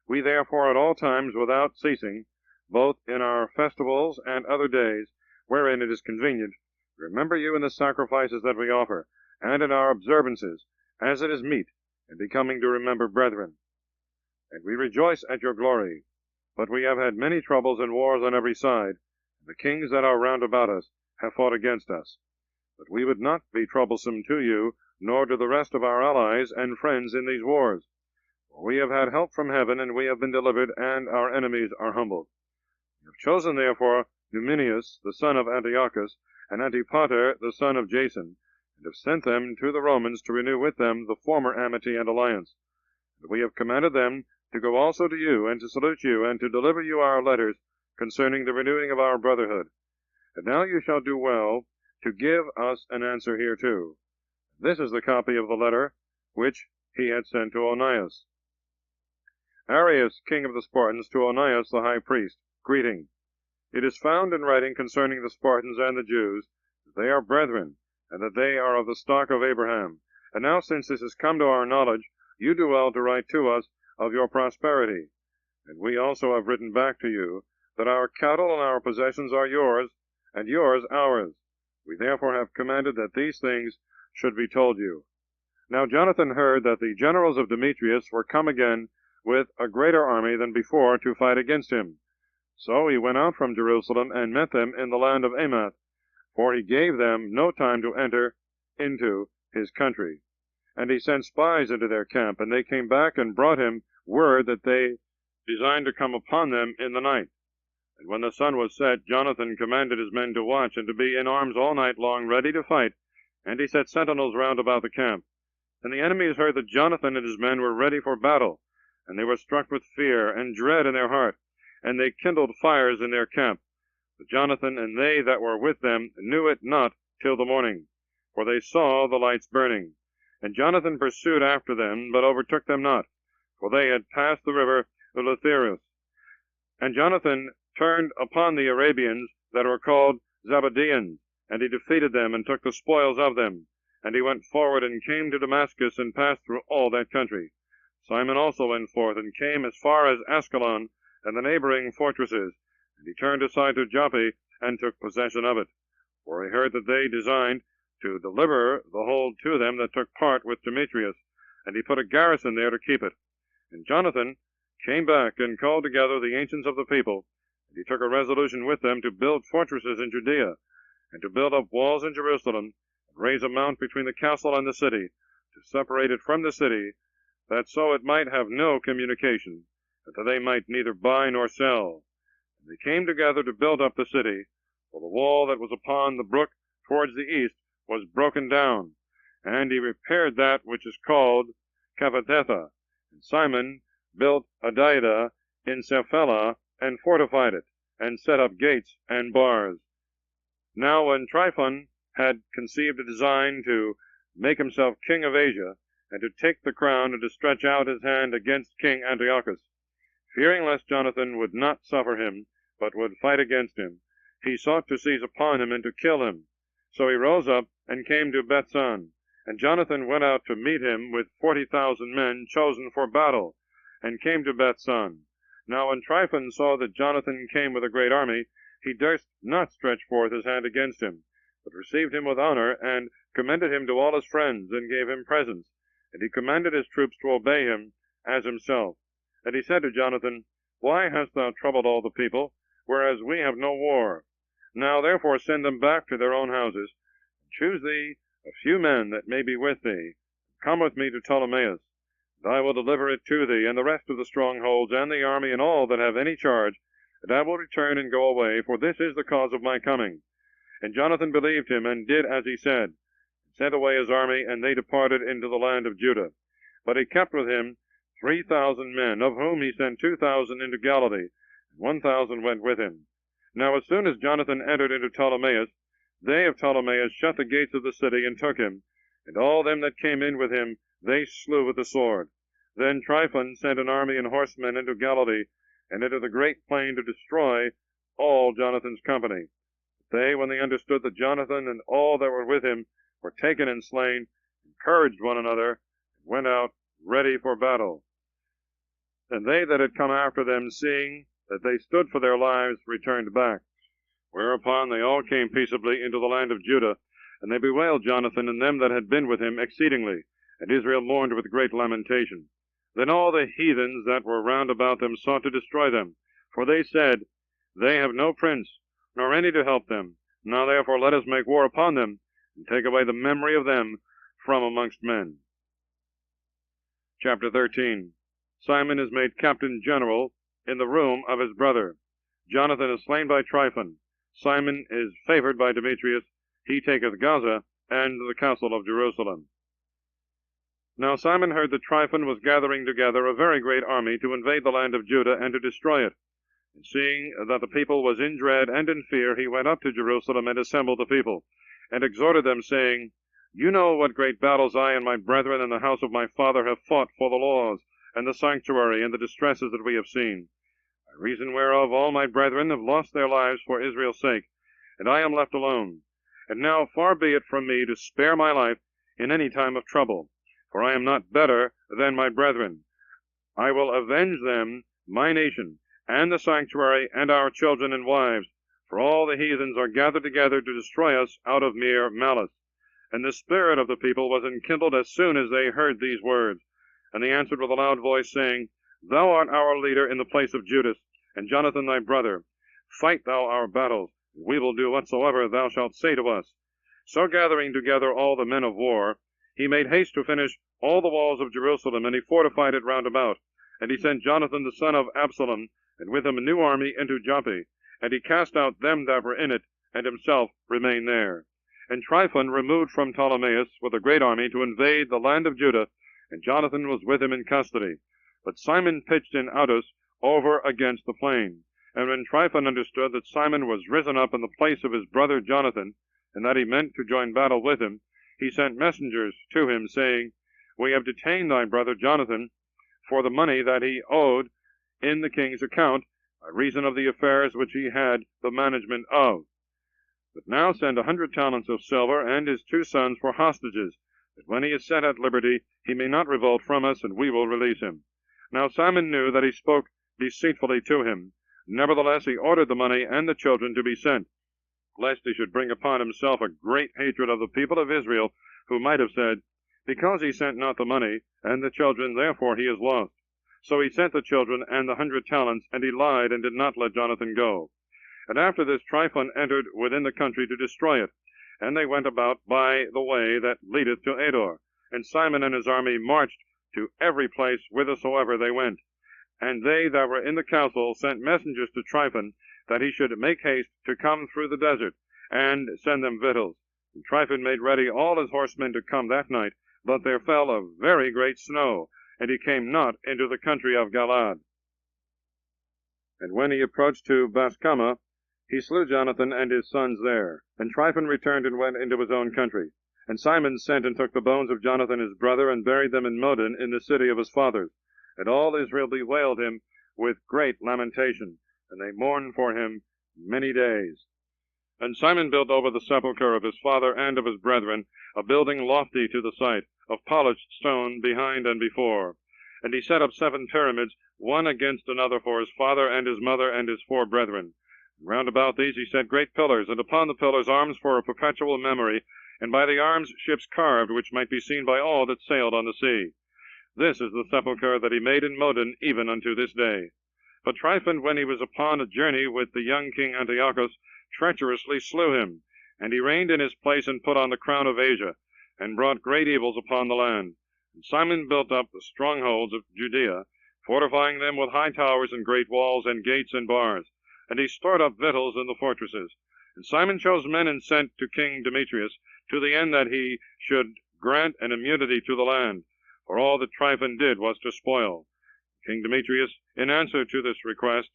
S3: We therefore at all times without ceasing, both in our festivals and other days, wherein it is convenient, remember you in the sacrifices that we offer, and in our observances, as it is meet and becoming to remember brethren. And we rejoice at your glory. But we have had many troubles and wars on every side, and the kings that are round about us have fought against us. But we would not be troublesome to you, nor to the rest of our allies and friends in these wars. For we have had help from heaven, and we have been delivered, and our enemies are humbled. We have chosen therefore Numenius, the son of Antiochus, and Antipater, the son of Jason, and have sent them to the Romans to renew with them the former amity and alliance. And we have commanded them to go also to you, and to salute you, and to deliver you our letters concerning the renewing of our brotherhood. And now you shall do well to give us an answer hereto. This is the copy of the letter which he had sent to Onias. Arius, king of the Spartans, to Onias the high priest, greeting. It is found in writing concerning the Spartans and the Jews that they are brethren, and that they are of the stock of Abraham. And now since this has come to our knowledge, you do well to write to us of your prosperity. And we also have written back to you that our cattle and our possessions are yours, and yours ours. We therefore have commanded that these things should be told you. Now Jonathan heard that the generals of Demetrius were come again with a greater army than before to fight against him. So he went out from Jerusalem and met them in the land of Amath, for he gave them no time to enter into his country. And he sent spies into their camp, and they came back and brought him word that they designed to come upon them in the night. And when the sun was set, Jonathan commanded his men to watch, and to be in arms all night long, ready to fight, and he set sentinels round about the camp. And the enemies heard that Jonathan and his men were ready for battle, and they were struck with fear and dread in their heart, and they kindled fires in their camp. But Jonathan and they that were with them knew it not till the morning, for they saw the lights burning.
S1: And Jonathan pursued after them, but overtook them not, for they had passed the river Eleutherus. And Jonathan turned upon the Arabians that were called Zabadeans, and he defeated them, and took the spoils of them. And he went forward, and came to Damascus, and passed through all that country. Simon also went forth, and came as far as Ascalon, and the neighboring fortresses. And he turned aside to Joppa, and took possession of it. For he heard that they designed to deliver the hold to them that took part with Demetrius, and he put a garrison there to keep it. And Jonathan came back, and called together the ancients of the people, and he took a resolution with them to build fortresses in Judea, and to build up walls in Jerusalem, and raise a mount between the castle and the city, to separate it from the city, that so it might have no communication, and that they might neither buy nor sell. And they came together to build up the city, for the wall that was upon the brook towards the east was broken down, and he repaired that which is called Caphathetha. And Simon built Adidah in Sephelah, and fortified it, and set up gates and bars. Now when Tryphon had conceived a design to make himself king of Asia, and to take the crown, and to stretch out his hand against King Antiochus, fearing lest Jonathan would not suffer him, but would fight against him, he sought to seize upon him, and to kill him. So he rose up, and came to Bethsan. And Jonathan went out to meet him with 40,000 men chosen for battle, and came to Bethsan. Now when Tryphon saw that Jonathan came with a great army, he durst not stretch forth his hand against him, but received him with honor, and commended him to all his friends, and gave him presents. And he commanded his troops to obey him as himself. And he said to Jonathan, Why hast thou troubled all the people, whereas we have no war? Now therefore send them back to their own houses, and choose thee a few men that may be with thee. Come with me to Ptolemais, and I will deliver it to thee, and the rest of the strongholds, and the army, and all that have any charge, and I will return and go away, for this is the cause of my coming. And Jonathan believed him, and did as he said, and sent away his army, and they departed into the land of Judah. But he kept with him 3,000 men, of whom he sent 2,000 into Galilee, and 1,000 went with him. Now as soon as Jonathan entered into Ptolemais, they of Ptolemais shut the gates of the city, and took him, and all them that came in with him they slew with the sword. Then Tryphon sent an army and horsemen into Galilee, and into the great plain, to destroy all Jonathan's company. They, when they understood that Jonathan and all that were with him were taken and slain, encouraged one another, and went out ready for battle. And they that had come after them, seeing that they stood for their lives, returned back. Whereupon they all came peaceably into the land of Judah, and they bewailed Jonathan and them that had been with him exceedingly, and Israel mourned with great lamentation. Then all the heathens that were round about them sought to destroy them, for they said, They have no prince, nor any to help them. Now therefore let us make war upon them, and take away the memory of them from amongst men. Chapter 13. Simon is made captain general in the room of his brother. Jonathan is slain by Tryphon. Simon is favored by Demetrius. He taketh Gaza and the castle of Jerusalem. Now Simon heard that Tryphon was gathering together a very great army to invade the land of Judah, and to destroy it. And seeing that the people was in dread and in fear, he went up to Jerusalem, and assembled the people, and exhorted them, saying, You know what great battles I and my brethren in the house of my father have fought for the laws, and the sanctuary, and the distresses that we have seen. By reason whereof all my brethren have lost their lives for Israel's sake, and I am left alone. And now far be it from me to spare my life in any time of trouble, for I am not better than my brethren. I will avenge them, my nation, and the sanctuary, and our children and wives, for all the heathens are gathered together to destroy us out of mere malice. And the spirit of the people was enkindled as soon as they heard these words. And they answered with a loud voice, saying, Thou art our leader in the place of Judas, and Jonathan thy brother. Fight thou our battles, and we will do whatsoever thou shalt say to us. So gathering together all the men of war, he made haste to finish all the walls of Jerusalem, and he fortified it round about. And he sent Jonathan the son of Absalom, and with him a new army, into Joppa. And he cast out them that were in it, and himself remained there. And Tryphon removed from Ptolemais with a great army to invade the land of Judah, and Jonathan was with him in custody. But Simon pitched in Audus over against the plain. And when Tryphon understood that Simon was risen up in the place of his brother Jonathan, and that he meant to join battle with him,
S3: he sent messengers to him, saying, We have detained thy brother Jonathan for the money that he owed in the king's account, by reason of the affairs which he had the management of. But now send 100 talents of silver and his 2 sons for hostages, that when he is set at liberty he may not revolt from us, and we will release him. Now Simon knew that he spoke deceitfully to him. Nevertheless he ordered the money and the children to be sent, lest he should bring upon himself a great hatred of the people of Israel, who might have said, Because he sent not the money and the children, therefore he is lost. So he sent the children and the 100 talents, and he lied and did not let Jonathan go. And after this Tryphon entered within the country to destroy it, and they went about by the way that leadeth to Ador. And Simon and his army marched to every place whithersoever they went. And they that were in the council sent messengers to Tryphon, that he should make haste to come through the desert, and send them victuals. And Tryphon made ready all his horsemen to come that night, but there fell a very great snow, and he came not into the country of Galaad. And when he approached to Bascama, he slew Jonathan and his sons there. And Tryphon returned and went into his own country. And Simon sent and took the bones of Jonathan his brother, and buried them in Modin, in the city of his fathers. And all Israel bewailed him with great lamentation, and they mourned for him many days. And Simon built over the sepulchre of his father and of his brethren a building lofty to the sight, of polished stone behind and before. And he set up 7 pyramids, one against another, for his father and his mother and his 4 brethren. And round about these he set great pillars, and upon the pillars arms for a perpetual memory, and by the arms ships carved, which might be seen by all that sailed on the sea. This is the sepulchre that he made in Modin, even unto this day. But Tryphon, when he was upon a journey with the young king Antiochus, treacherously slew him. And he reigned in his place, and put on the crown of Asia, and brought great evils upon the land. And Simon built up the strongholds of Judea, fortifying them with high towers and great walls, and gates and bars. And he stored up victuals in the fortresses. And Simon chose men and sent to King Demetrius, to the end that he should grant an immunity to the land, for all that Tryphon did was to spoil. King Demetrius, in answer to this request,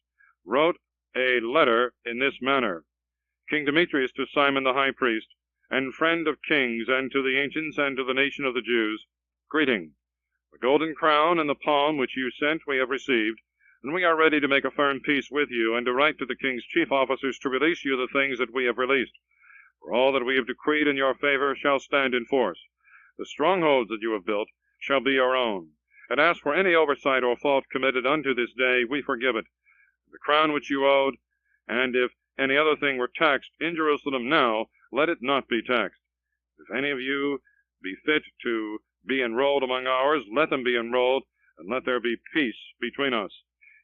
S3: wrote a letter in this manner. King Demetrius to Simon the high priest, and friend of kings, and to the ancients, and to the nation of the Jews, greeting. The golden crown and the palm which you sent we have received, and we are ready to make a firm peace with you, and to write to the king's chief officers to release you the things that we have released. For all that we have decreed in your favor shall stand in force. The strongholds that you have built shall be your own. And as for any oversight or fault committed unto this day, we forgive it. The crown which you owed, and if any other thing were taxed in Jerusalem now, let it not be taxed. If any of you be fit to be enrolled among ours, let them be enrolled, and let there be peace between us.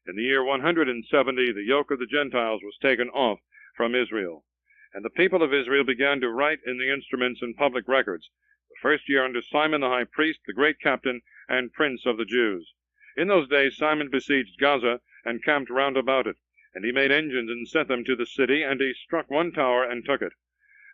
S3: In the year 170, the yoke of the Gentiles was taken off from Israel. And the people of Israel began to write in the instruments and public records, the first year under Simon the high priest, the great captain and prince of the Jews. In those days Simon besieged Gaza, and camped round about it. And he made engines, and set them to the city, and he struck one tower, and took it.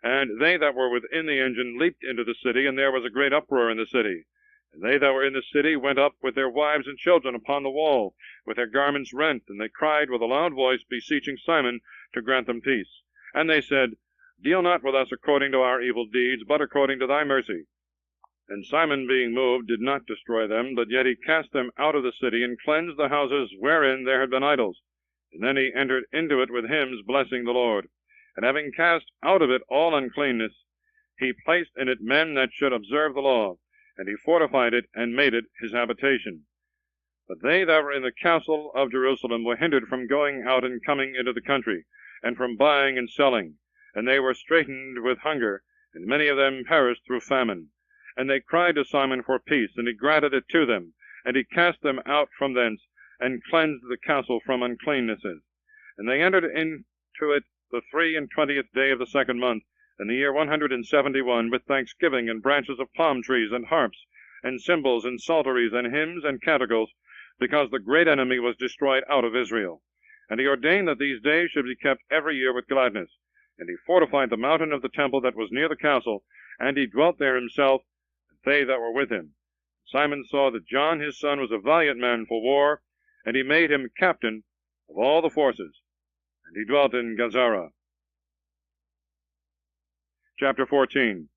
S3: And they that were within the engine leaped into the city, and there was a great uproar in the city. And they that were in the city went up with their wives and children upon the wall, with their garments rent, and they cried with a loud voice, beseeching Simon to grant them peace. And they said, Deal not with us according to our evil deeds, but according to thy mercy. And Simon, being moved, did not destroy them, but yet he cast them out of the city, and cleansed the houses wherein there had been idols. And then he entered into it with hymns, blessing the Lord. And having cast out of it all uncleanness, he placed in it men that should observe the law, and he fortified it, and made it his habitation. But they that were in the castle of Jerusalem were hindered from going out and coming into the country, and from buying and selling. And they were straitened with hunger, and many of them perished through famine. And they cried to Simon for peace, and he granted it to them. And he cast them out from thence, and cleansed the castle from uncleannesses. And they entered into it the 23 day of the 2nd month, in the year 171, with thanksgiving, and branches of palm trees, and harps, and cymbals, and psalteries, and hymns, and canticles, because the great enemy was destroyed out of Israel. And he ordained that these days should be kept every year with gladness. And he fortified the mountain of the temple that was near the castle, and he dwelt there himself, and they that were with him. Simon saw that John his son was a valiant man for war, and he made him captain of all the forces. And he dwelt in Gazara. Chapter 14.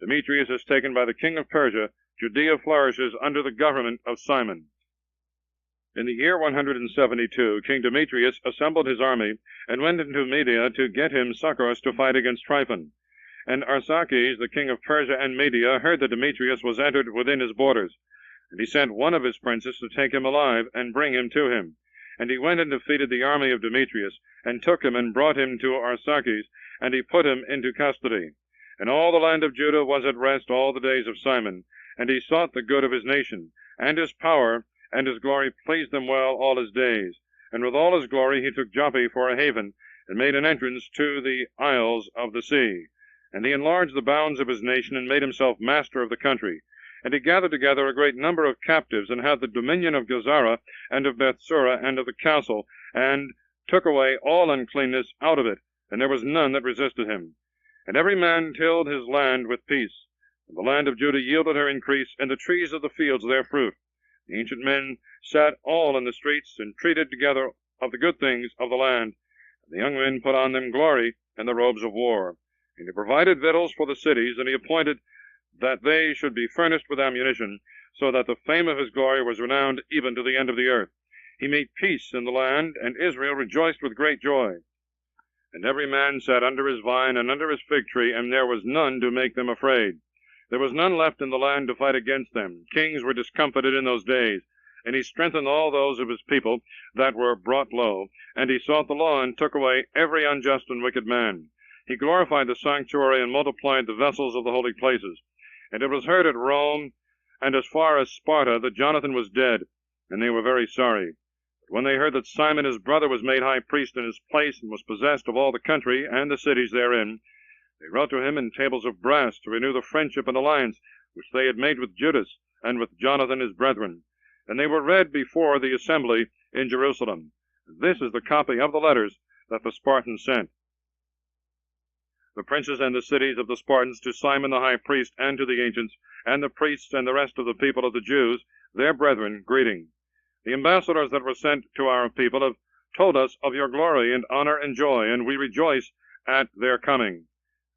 S3: Demetrius is taken by the king of Persia. Judea flourishes under the government of Simon. In the year 172, King Demetrius assembled his army and went into Media to get him succors to fight against Tryphon. And Arsaces, the king of Persia and Media, heard that Demetrius was entered within his borders. And he sent one of his princes to take him alive and bring him to him. And he went and defeated the army of Demetrius, and took him and brought him to Arsaces, and he put him into custody. And all the land of Judah was at rest all the days of Simon, and he sought the good of his nation, and his power, and his glory pleased them well all his days. And with all his glory he took Joppa for a haven, and made an entrance to the isles of the sea. And he enlarged the bounds of his nation, and made himself master of the country. And he gathered together a great number of captives, and had the dominion of Gazara, and of Bethsura, and of the castle, and took away all uncleanness out of it, and there was none that resisted him. And every man tilled his land with peace. And the land of Judah yielded her increase, and the trees of the fields their fruit. The ancient men sat all in the streets, and treated together of the good things of the land. And the young men put on them glory and the robes of war. And he provided victuals for the cities, and he appointed that they should be furnished with ammunition, so that the fame of his glory was renowned even to the end of the earth. He made peace in the land, and Israel rejoiced with great joy. And every man sat under his vine and under his fig tree, and there was none to make them afraid. There was none left in the land to fight against them. Kings were discomfited in those days. And he strengthened all those of his people that were brought low, and he sought the law, and took away every unjust and wicked man. He glorified the sanctuary, and multiplied the vessels of the holy places. And it was heard at Rome, and as far as Sparta, that Jonathan was dead, and they were very sorry. But when they heard that Simon his brother was made high priest in his place, and was possessed of all the country and the cities therein, they wrote to him in tables of brass to renew the friendship and alliance which they had made with Judas, and with Jonathan his brethren. And they were read before the assembly in Jerusalem. This is the copy of the letters that the Spartans sent. The princes and the cities of the Spartans to Simon the high priest, and to the ancients, and the priests, and the rest of the people of the Jews, their brethren, greeting. The ambassadors that were sent to our people have told us of your glory and honor and joy, and we rejoice at their coming.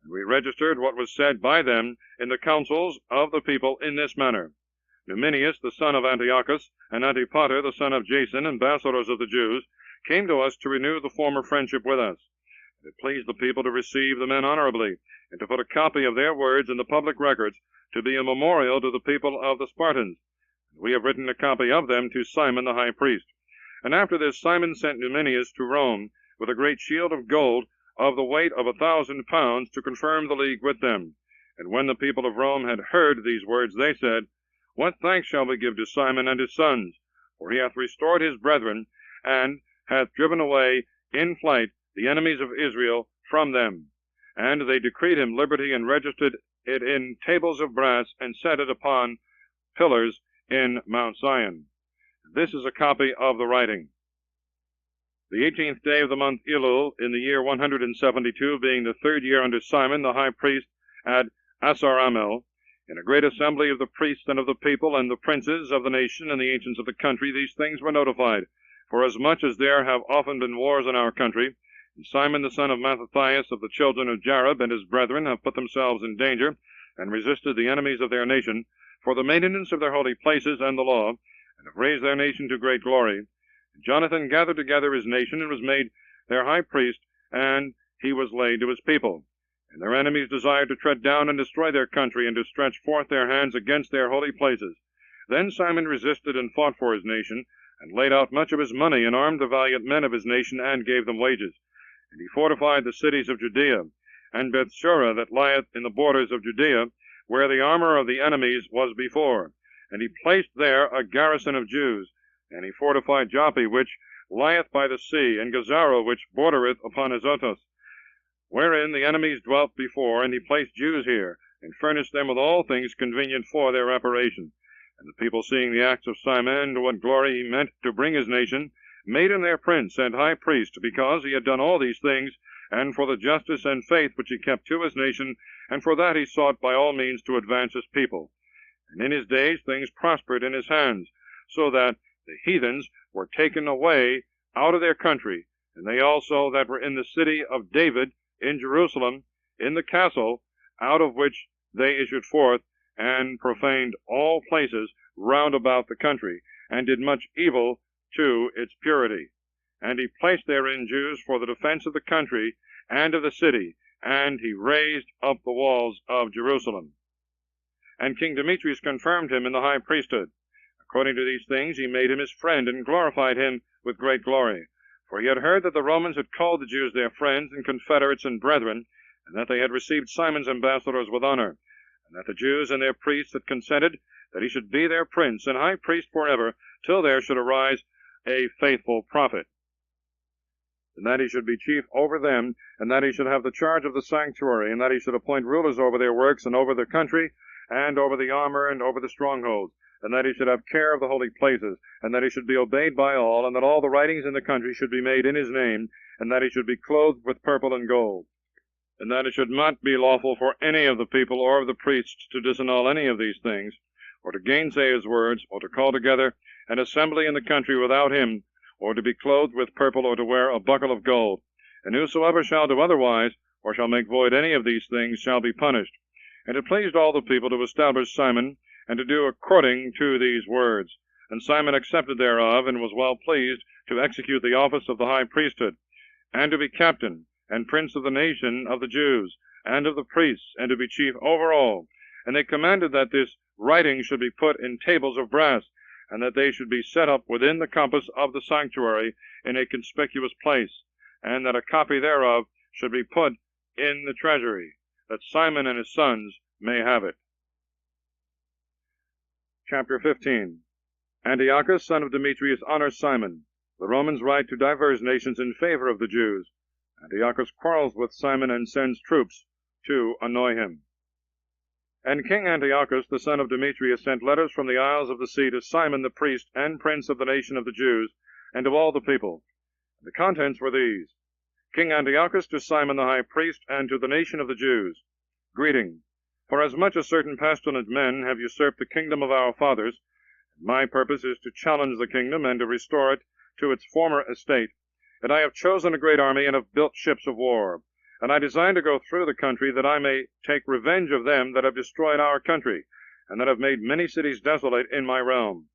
S3: And we registered what was said by them in the councils of the people in this manner. Numenius, the son of Antiochus, and Antipater, the son of Jason, ambassadors of the Jews, came to us to renew the former friendship with us. It pleased the people to receive the men honorably, and to put a copy of their words in the public records, to be a memorial to the people of the Spartans. And we have written a copy of them to Simon the high priest. And after this Simon sent Numenius to Rome, with a great shield of gold, of the weight of 1,000 pounds, to confirm the league with them. And when the people of Rome had heard these words, they said, What thanks shall we give to Simon and his sons? For he hath restored his brethren, and hath driven away in flight the enemies of Israel from them. And they decreed him liberty, and registered it in tables of brass, and set it upon pillars in Mount Zion. This is a copy of the writing. The 18th day of the month Elul, in the year 172, being the 3rd year under Simon the high priest at Asaramel, in a great assembly of the priests and of the people, and the princes of the nation, and the ancients of the country, these things were notified. Forasmuch as there have often been wars in our country, and Simon the son of Mattathias of the children of Jareb and his brethren have put themselves in danger, and resisted the enemies of their nation, for the maintenance of their holy places and the law, and have raised their nation to great glory. And Jonathan gathered together his nation, and was made their high priest, and he was laid to his people. And their enemies desired to tread down and destroy their country, and to stretch forth their hands against their holy places. Then Simon resisted and fought for his nation, and laid out much of his money, and armed the valiant men of his nation, and gave them wages. And he fortified the cities of Judea, and Bethsura that lieth in the borders of Judea, where the armor of the enemies was before. And he placed there a garrison of Jews. And he fortified Joppa, which lieth by the sea, and Gazara, which bordereth upon Azotus, wherein the enemies dwelt before. And he placed Jews here, and furnished them with all things convenient for their reparation. And the people, seeing the acts of Simon, and to what glory he meant to bring his nation, made him their prince and high priest, because he had done all these things, and for the justice and faith which he kept to his nation, and for that he sought by all means to advance his people. And in his days things prospered in his hands, so that the heathens were taken away out of their country, and they also that were in the city of David in Jerusalem, in the castle, out of which they issued forth, and profaned all places round about the country, and did much evil to its purity. And he placed therein Jews for the defense of the country and of the city, and he raised up the walls of Jerusalem. And King Demetrius confirmed him in the high priesthood. According to these things he made him his friend, and glorified him with great glory. For he had heard that the Romans had called the Jews their friends and confederates and brethren, and that they had received Simon's ambassadors with honor, and that the Jews and their priests had consented that he should be their prince and high priest forever, till there should arise a faithful prophet, and that he should be chief over them, and that he should have the charge of the sanctuary, and that he should appoint rulers over their works, and over the country, and over the armor, and over the strongholds, and that he should have care of the holy places, and that he should be obeyed by all, and that all the writings in the country should be made in his name, and that he should be clothed with purple and gold, and that it should not be lawful for any of the people or of the priests to disannul any of these things, or to gainsay his words, or to call together an assembly in the country without him, or to be clothed with purple, or to wear a buckle of gold. And whosoever shall do otherwise, or shall make void any of these things, shall be punished. And it pleased all the people to establish Simon, and to do according to these words. And Simon accepted thereof, and was well pleased to execute the office of the high priesthood, and to be captain, and prince of the nation of the Jews, and of the priests, and to be chief over all. And they commanded that this writing should be put in tables of brass, and that they should be set up within the compass of the sanctuary in a conspicuous place, and that a copy thereof should be put in the treasury, that Simon and his sons may have it. Chapter 15. Antiochus, son of Demetrius, honors Simon. The Romans write to divers nations in favor of the Jews. Antiochus quarrels with Simon and sends troops to annoy him. And King Antiochus, the son of Demetrius, sent letters from the isles of the sea to Simon the priest and prince of the nation of the Jews, and to all the people. The contents were these: King Antiochus to Simon the high priest, and to the nation of the Jews. Greeting. Forasmuch as certain pestilent men have usurped the kingdom of our fathers, my purpose is to challenge the kingdom, and to restore it to its former estate. And I have chosen a great army, and have built ships of war. And I design to go through the country, that I may take revenge of them that have destroyed our country, and that have made many cities desolate in my realm.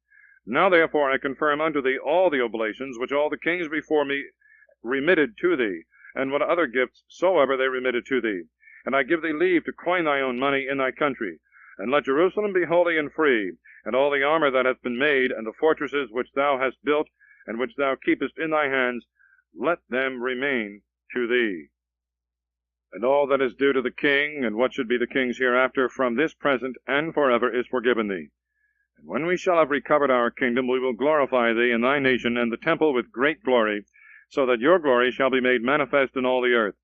S3: Now therefore I confirm unto thee all the oblations which all the kings before me remitted to thee, and what other gifts soever they remitted to thee. And I give thee leave to coin thy own money in thy country. And let Jerusalem be holy and free, and all the armor that hath been made, and the fortresses which thou hast built, and which thou keepest in thy hands, let them remain to thee. And all that is due to the king, and what should be the king's hereafter, from this present and forever, is forgiven thee. And when we shall have recovered our kingdom, we will glorify thee and thy nation and the temple with great glory, so that your glory shall be made manifest in all the earth.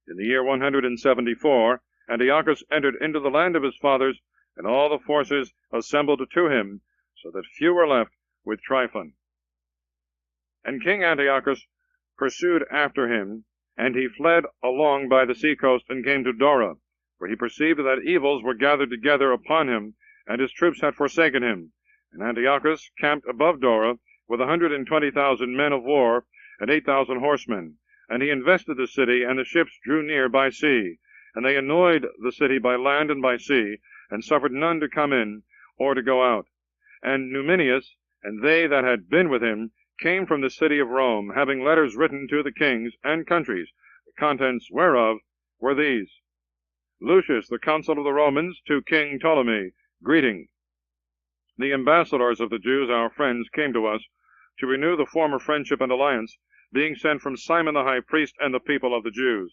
S3: In the year 174, Antiochus entered into the land of his fathers, and all the forces assembled to him, so that few were left with Tryphon. And King Antiochus pursued after him, and he fled along by the sea-coast, and came to Dora, where he perceived that evils were gathered together upon him, and his troops had forsaken him. And Antiochus camped above Dora with 120,000 men of war, and 8,000 horsemen. And he invested the city, and the ships drew near by sea. And they annoyed the city by land and by sea, and suffered none to come in, or to go out. And Numenius, and they that had been with him, came from the city of Rome, having letters written to the kings and countries, the contents whereof were these: Lucius, the consul of the Romans, to King Ptolemy, greeting. The ambassadors of the Jews, our friends, came to us, to renew the former friendship and alliance, being sent from Simon the high priest and the people of the Jews.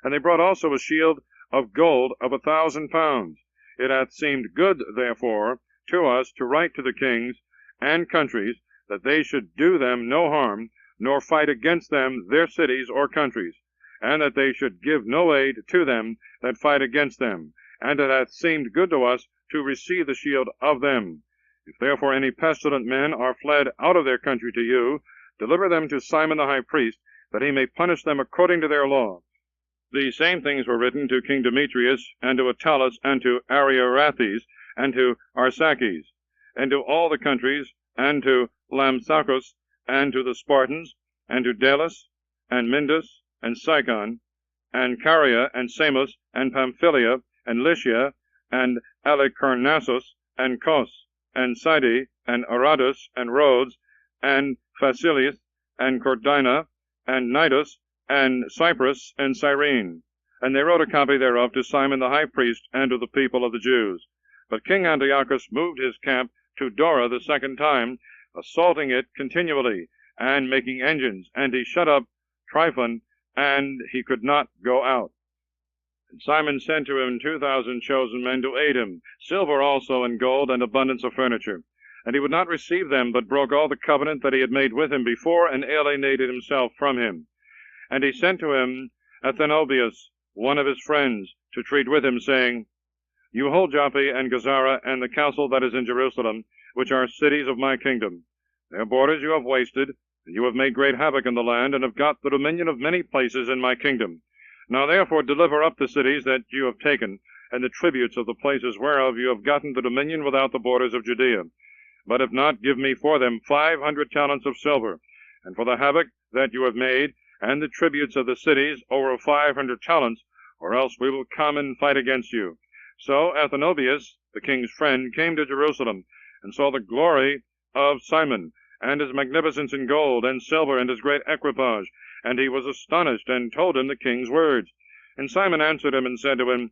S3: And they brought also a shield of gold of 1,000 pounds. It hath seemed good, therefore, to us to write to the kings and countries, that they should do them no harm, nor fight against them their cities or countries, and that they should give no aid to them that fight against them, and it hath seemed good to us to receive the shield of them. If therefore any pestilent men are fled out of their country to you, deliver them to Simon the high priest, that he may punish them according to their law. These same things were written to King Demetrius, and to Attalus, and to Ariarathes, and to Arsaces, and to all the countries, and to Lampsacus, and to the Spartans, and to Delos, and Mindus, and Sicon, and Caria, and Samos, and Pamphylia, and Lycia, and Halicarnassus, and Cos, and Sidon, and Aradus, and Rhodes, and Phasaelis, and Cordina, and Nidus, and Cyprus, and Cyrene. And they wrote a copy thereof to Simon the high priest, and to the people of the Jews. But King Antiochus moved his camp to Dora the second time, assaulting it continually, and making engines, and he shut up Tryphon, and he could not go out. And Simon sent to him 2,000 chosen men to aid him, silver also and gold, and abundance of furniture. And he would not receive them, but broke all the covenant that he had made with him before, and alienated himself from him. And he sent to him Athenobius, one of his friends, to treat with him, saying, You hold Joppa and Gazara, and the council that is in Jerusalem, which are cities of my kingdom. Their borders you have wasted, and you have made great havoc in the land, and have got the dominion of many places in my kingdom. Now therefore deliver up the cities that you have taken, and the tributes of the places whereof you have gotten the dominion without the borders of Judea. But if not, give me for them 500 talents of silver, and for the havoc that you have made, and the tributes of the cities over 500 talents, or else we will come and fight against you. So Athenobius, the king's friend, came to Jerusalem, and saw the glory of Simon, and his magnificence in gold and silver, and his great equipage. And he was astonished, and told him the king's words. And Simon answered him, and said to him,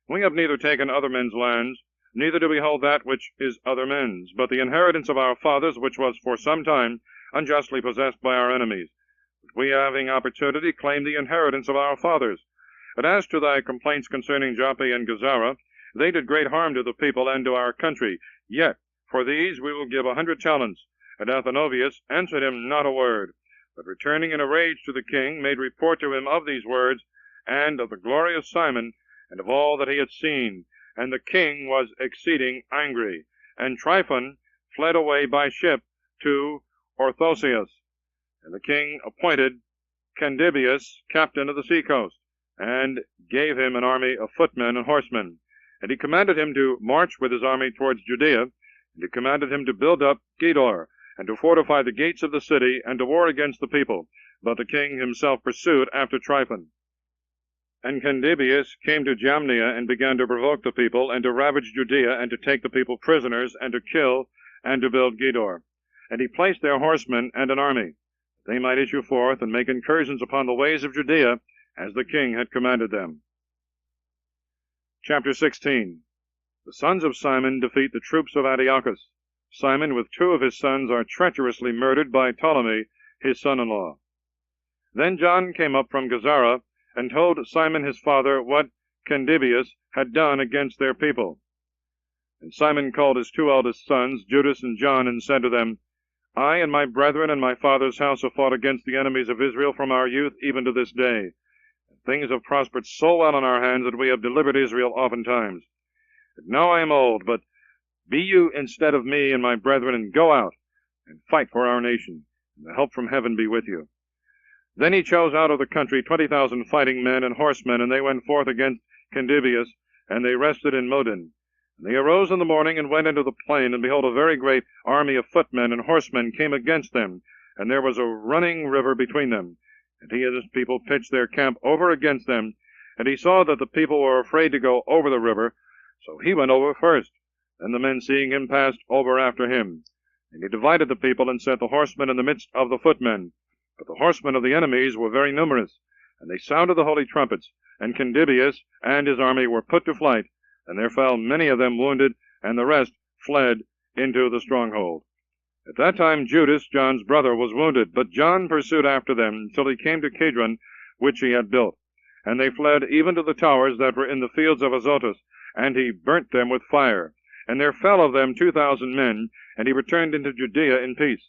S3: We have neither taken other men's lands, neither do we hold that which is other men's, but the inheritance of our fathers, which was for some time unjustly possessed by our enemies. But we, having opportunity, claim the inheritance of our fathers. But as to thy complaints concerning Joppa and Gazara, they did great harm to the people and to our country. Yet for these we will give 100 talents. And Athenobius answered him not a word, but returning in a rage to the king, made report to him of these words, and of the glory of Simon, and of all that he had seen. And the king was exceeding angry. And Tryphon fled away by ship to Orthosius. And the king appointed Candibius captain of the seacoast, and gave him an army of footmen and horsemen. And he commanded him to march with his army towards Judea, and he commanded him to build up Gedor, and to fortify the gates of the city, and to war against the people. But the king himself pursued after Tryphon. And Candibius came to Jamnia, and began to provoke the people, and to ravage Judea, and to take the people prisoners, and to kill, and to build Gedor. And he placed there horsemen and an army, that they might issue forth, and make incursions upon the ways of Judea, as the king had commanded them. Chapter 16. The sons of Simon defeat the troops of Antiochus. Simon with 2 of his sons are treacherously murdered by Ptolemy, his son-in-law. Then John came up from Gazara, and told Simon his father what Candibius had done against their people. And Simon called his 2 eldest sons, Judas and John, and said to them, I and my brethren and my father's house have fought against the enemies of Israel from our youth even to this day. Things have prospered so well in our hands that we have delivered Israel oftentimes. And now I am old, but be you instead of me and my brethren, and go out and fight for our nation, and the help from heaven be with you. Then he chose out of the country 20,000 fighting men and horsemen, and they went forth against Candibius, and they rested in Modin. And they arose in the morning, and went into the plain, and behold, a very great army of footmen and horsemen came against them, and there was a running river between them. And he and his people pitched their camp over against them, and he saw that the people were afraid to go over the river, so he went over first. Then the men, seeing him, passed over after him. And he divided the people, and set the horsemen in the midst of the footmen. But the horsemen of the enemies were very numerous, and they sounded the holy trumpets, and Candibius and his army were put to flight, and there fell many of them wounded, and the rest fled into the stronghold. At that time Judas, John's brother, was wounded, but John pursued after them till he came to Kedron, which he had built. And they fled even to the towers that were in the fields of Azotus, and he burnt them with fire. And there fell of them 2,000 men, and he returned into Judea in peace.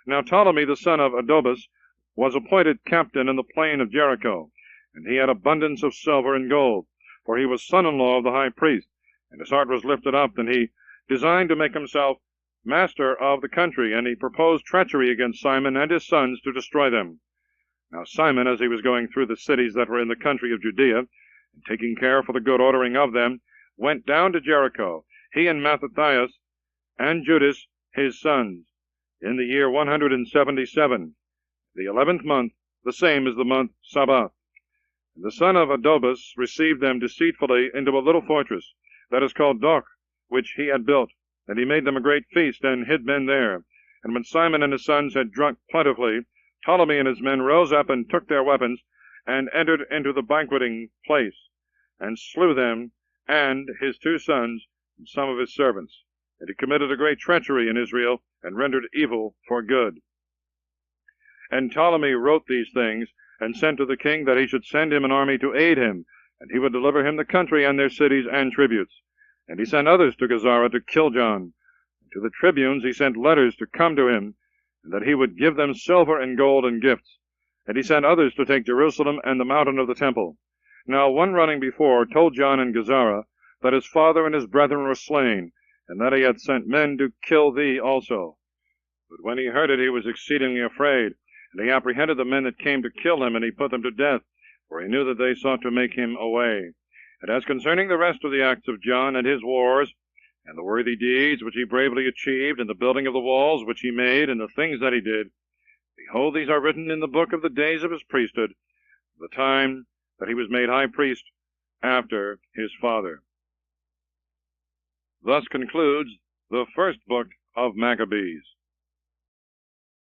S3: Now Ptolemy the son of Adobus was appointed captain in the plain of Jericho, and he had abundance of silver and gold, for he was son-in-law of the high priest, and his heart was lifted up, and he designed to make himself master of the country, and he proposed treachery against Simon and his sons to destroy them. Now Simon, as he was going through the cities that were in the country of Judea, and taking care for the good ordering of them, went down to Jericho, he and Mattathias, and Judas his sons, in the year 177, the 11th month, the same as the month Sabbath. And the son of Adobus received them deceitfully into a little fortress, that is called Doch, which he had built. And he made them a great feast, and hid men there. And when Simon and his sons had drunk plentifully, Ptolemy and his men rose up and took their weapons, and entered into the banqueting place, and slew them, and his 2 sons, and some of his servants. And he committed a great treachery in Israel, and rendered evil for good. And Ptolemy wrote these things, and sent to the king that he should send him an army to aid him, and he would deliver him the country and their cities and tributes. And he sent others to Gazara to kill John. And to the tribunes he sent letters to come to him, and that he would give them silver and gold and gifts. And he sent others to take Jerusalem and the mountain of the temple. Now one running before told John in Gazara that his father and his brethren were slain, and that he had sent men to kill thee also. But when he heard it, he was exceedingly afraid, and he apprehended the men that came to kill him, and he put them to death, for he knew that they sought to make him away. And as concerning the rest of the acts of John and his wars, and the worthy deeds which he bravely achieved, and the building of the walls which he made, and the things that he did, behold, these are written in the book of the days of his priesthood, the time that he was made high priest after his father. Thus concludes the first book of Maccabees.